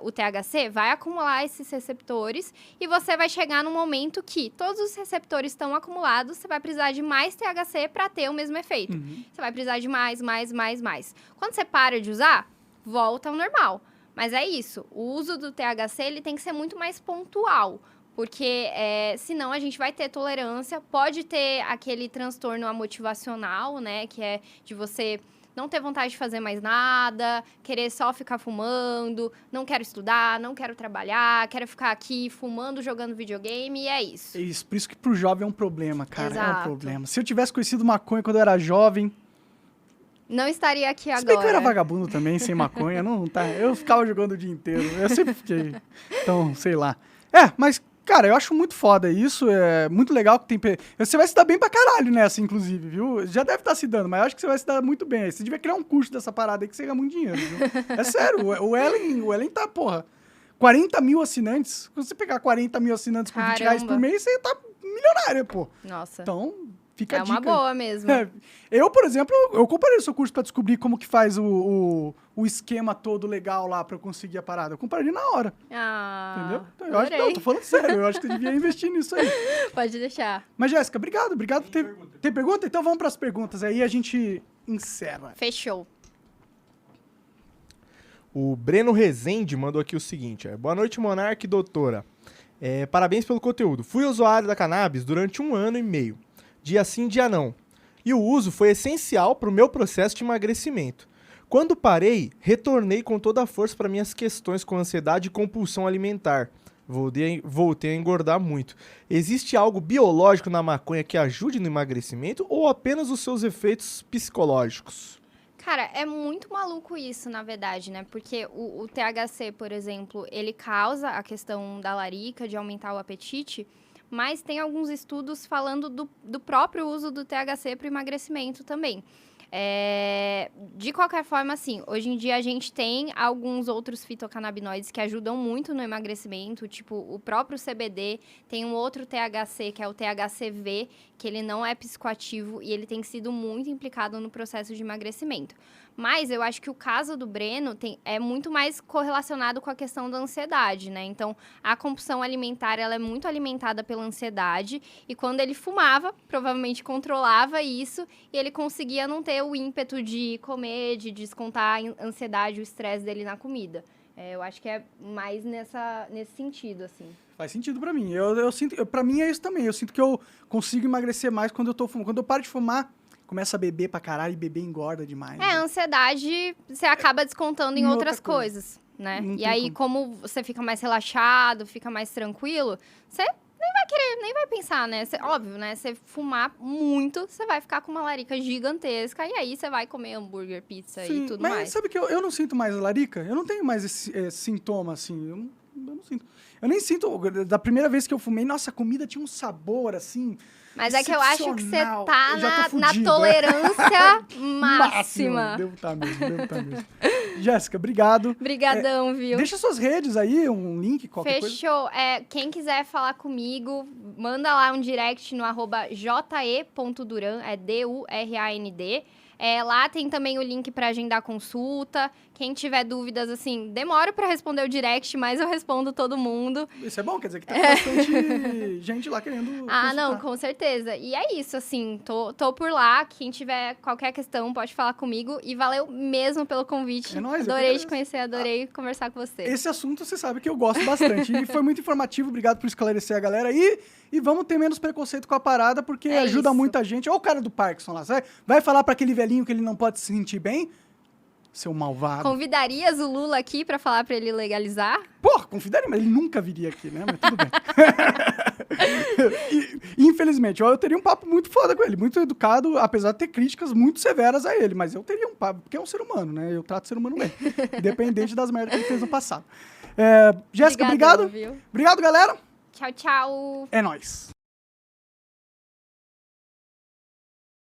B: o THC vai acumular esses receptores e você vai chegar num momento que todos os receptores estão acumulados, você vai precisar de mais THC para ter o mesmo efeito. Você vai precisar de mais. Quando você para de usar, volta ao normal. Mas é isso, o uso do THC ele tem que ser muito mais pontual. Porque senão a gente vai ter tolerância, pode ter aquele transtorno motivacional, né? Que é de você não ter vontade de fazer mais nada, querer só ficar fumando, não quero estudar, não quero trabalhar, quero ficar aqui fumando, jogando videogame, e é isso.
A: É isso, por isso que pro jovem é um problema, cara. É um
B: Exato.
A: problema. Se eu tivesse conhecido maconha quando eu era jovem...
B: Não estaria aqui
A: Se
B: agora.
A: bem que eu era vagabundo também, sem maconha, não tá. Eu ficava jogando o dia inteiro. Eu sempre fiquei. Então, sei lá. Mas, cara, eu acho muito foda isso. É muito legal que tem. Você vai se dar bem pra caralho nessa, inclusive, viu? Já deve estar se dando, mas eu acho que você vai se dar muito bem. Aí você devia criar um curso dessa parada aí que você ganha muito dinheiro, viu? É sério, o Ellen tá, porra, 40 mil assinantes. Se você pegar 40 mil assinantes por 20 reais por mês, você tá milionário, pô.
B: Nossa.
A: Então, fica a dica.
B: É uma boa mesmo.
A: Eu, por exemplo, eu comparei o seu curso pra descobrir como que faz o esquema todo legal lá pra eu conseguir a parada. Eu compraria na hora, entendeu? Então, eu acho que não, tô falando sério. Eu acho que você devia investir nisso aí.
B: Pode deixar.
A: Mas, Jéssica, obrigado por ter... Tem pergunta? Então vamos pras perguntas aí e a gente encerra.
B: Fechou.
C: O Breno Rezende mandou aqui o seguinte. Boa noite, Monark e doutora. Parabéns pelo conteúdo. Fui usuário da cannabis durante 1 ano e meio. Dia sim, dia não. E o uso foi essencial para o meu processo de emagrecimento. Quando parei, retornei com toda a força para minhas questões com ansiedade e compulsão alimentar. Voltei a engordar muito. Existe algo biológico na maconha que ajude no emagrecimento ou apenas os seus efeitos psicológicos?
B: Cara, é muito maluco isso, na verdade, né? Porque o THC, por exemplo, ele causa a questão da larica, de aumentar o apetite, mas tem alguns estudos falando do próprio uso do THC para o emagrecimento também. De qualquer forma, assim, hoje em dia a gente tem alguns outros fitocannabinoides que ajudam muito no emagrecimento, tipo o próprio CBD, tem um outro THC, que é o THCV, que ele não é psicoativo e ele tem sido muito implicado no processo de emagrecimento. Mas eu acho que o caso do Breno é muito mais correlacionado com a questão da ansiedade, né? Então, a compulsão alimentar, ela é muito alimentada pela ansiedade. E quando ele fumava, provavelmente controlava isso. E ele conseguia não ter o ímpeto de comer, de descontar a ansiedade, o estresse dele na comida. Eu acho que é mais nesse sentido, assim.
A: Faz sentido pra mim. Eu sinto, pra mim é isso também. Eu sinto que eu consigo emagrecer mais quando eu tô fumando. Quando eu paro de fumar, começa a beber pra caralho e beber engorda demais.
B: A ansiedade você acaba descontando em outras coisas, né?
A: Não
B: E
A: tem
B: aí, como você fica mais relaxado, fica mais tranquilo, você nem vai querer, nem vai pensar, né? Óbvio, né? Você fumar muito, você vai ficar com uma larica gigantesca e aí você vai comer hambúrguer, pizza e tudo
A: mas
B: mais.
A: Sabe que eu não sinto mais larica? Eu não tenho mais esse sintoma, assim. Eu não sinto. Eu nem sinto... Da primeira vez que eu fumei, nossa, a comida tinha um sabor, assim...
B: Mas é que eu acho que você tá na
A: fudido,
B: tolerância máxima.
A: Devo estar mesmo. Jéssica, obrigado.
B: Brigadão, viu?
A: Deixa suas redes aí, um link, qualquer coisa.
B: Fechou. Quem quiser falar comigo, manda lá um direct no @je.duran, DURAND. Lá tem também o link para agendar consulta. Quem tiver dúvidas, assim, demora para responder o direct, mas eu respondo todo mundo.
A: Isso é bom, quer dizer que tem bastante gente lá querendo consultar.
B: Não, com certeza. E é isso, assim, tô por lá. Quem tiver qualquer questão, pode falar comigo. E valeu mesmo pelo convite.
A: É nóis,
B: adorei te conhecer, adorei conversar com você.
A: Esse assunto, você sabe que eu gosto bastante. E foi muito informativo, obrigado por esclarecer a galera. E vamos ter menos preconceito com a parada, porque ajuda muita gente. Olha o cara do Parkinson lá, vai falar pra aquele velhinho que ele não pode se sentir bem? Seu malvado.
B: Convidarias o Lula aqui pra falar pra ele legalizar?
A: Porra, convidaria, mas ele nunca viria aqui, né? Mas tudo bem. Infelizmente, eu teria um papo muito foda com ele, muito educado, apesar de ter críticas muito severas a ele, mas eu teria um papo, porque é um ser humano, né? Eu trato o ser humano bem, independente das merdas que ele fez no passado. Jéssica, obrigado.
B: Viu?
A: Obrigado, galera.
B: Tchau, tchau.
A: É nóis.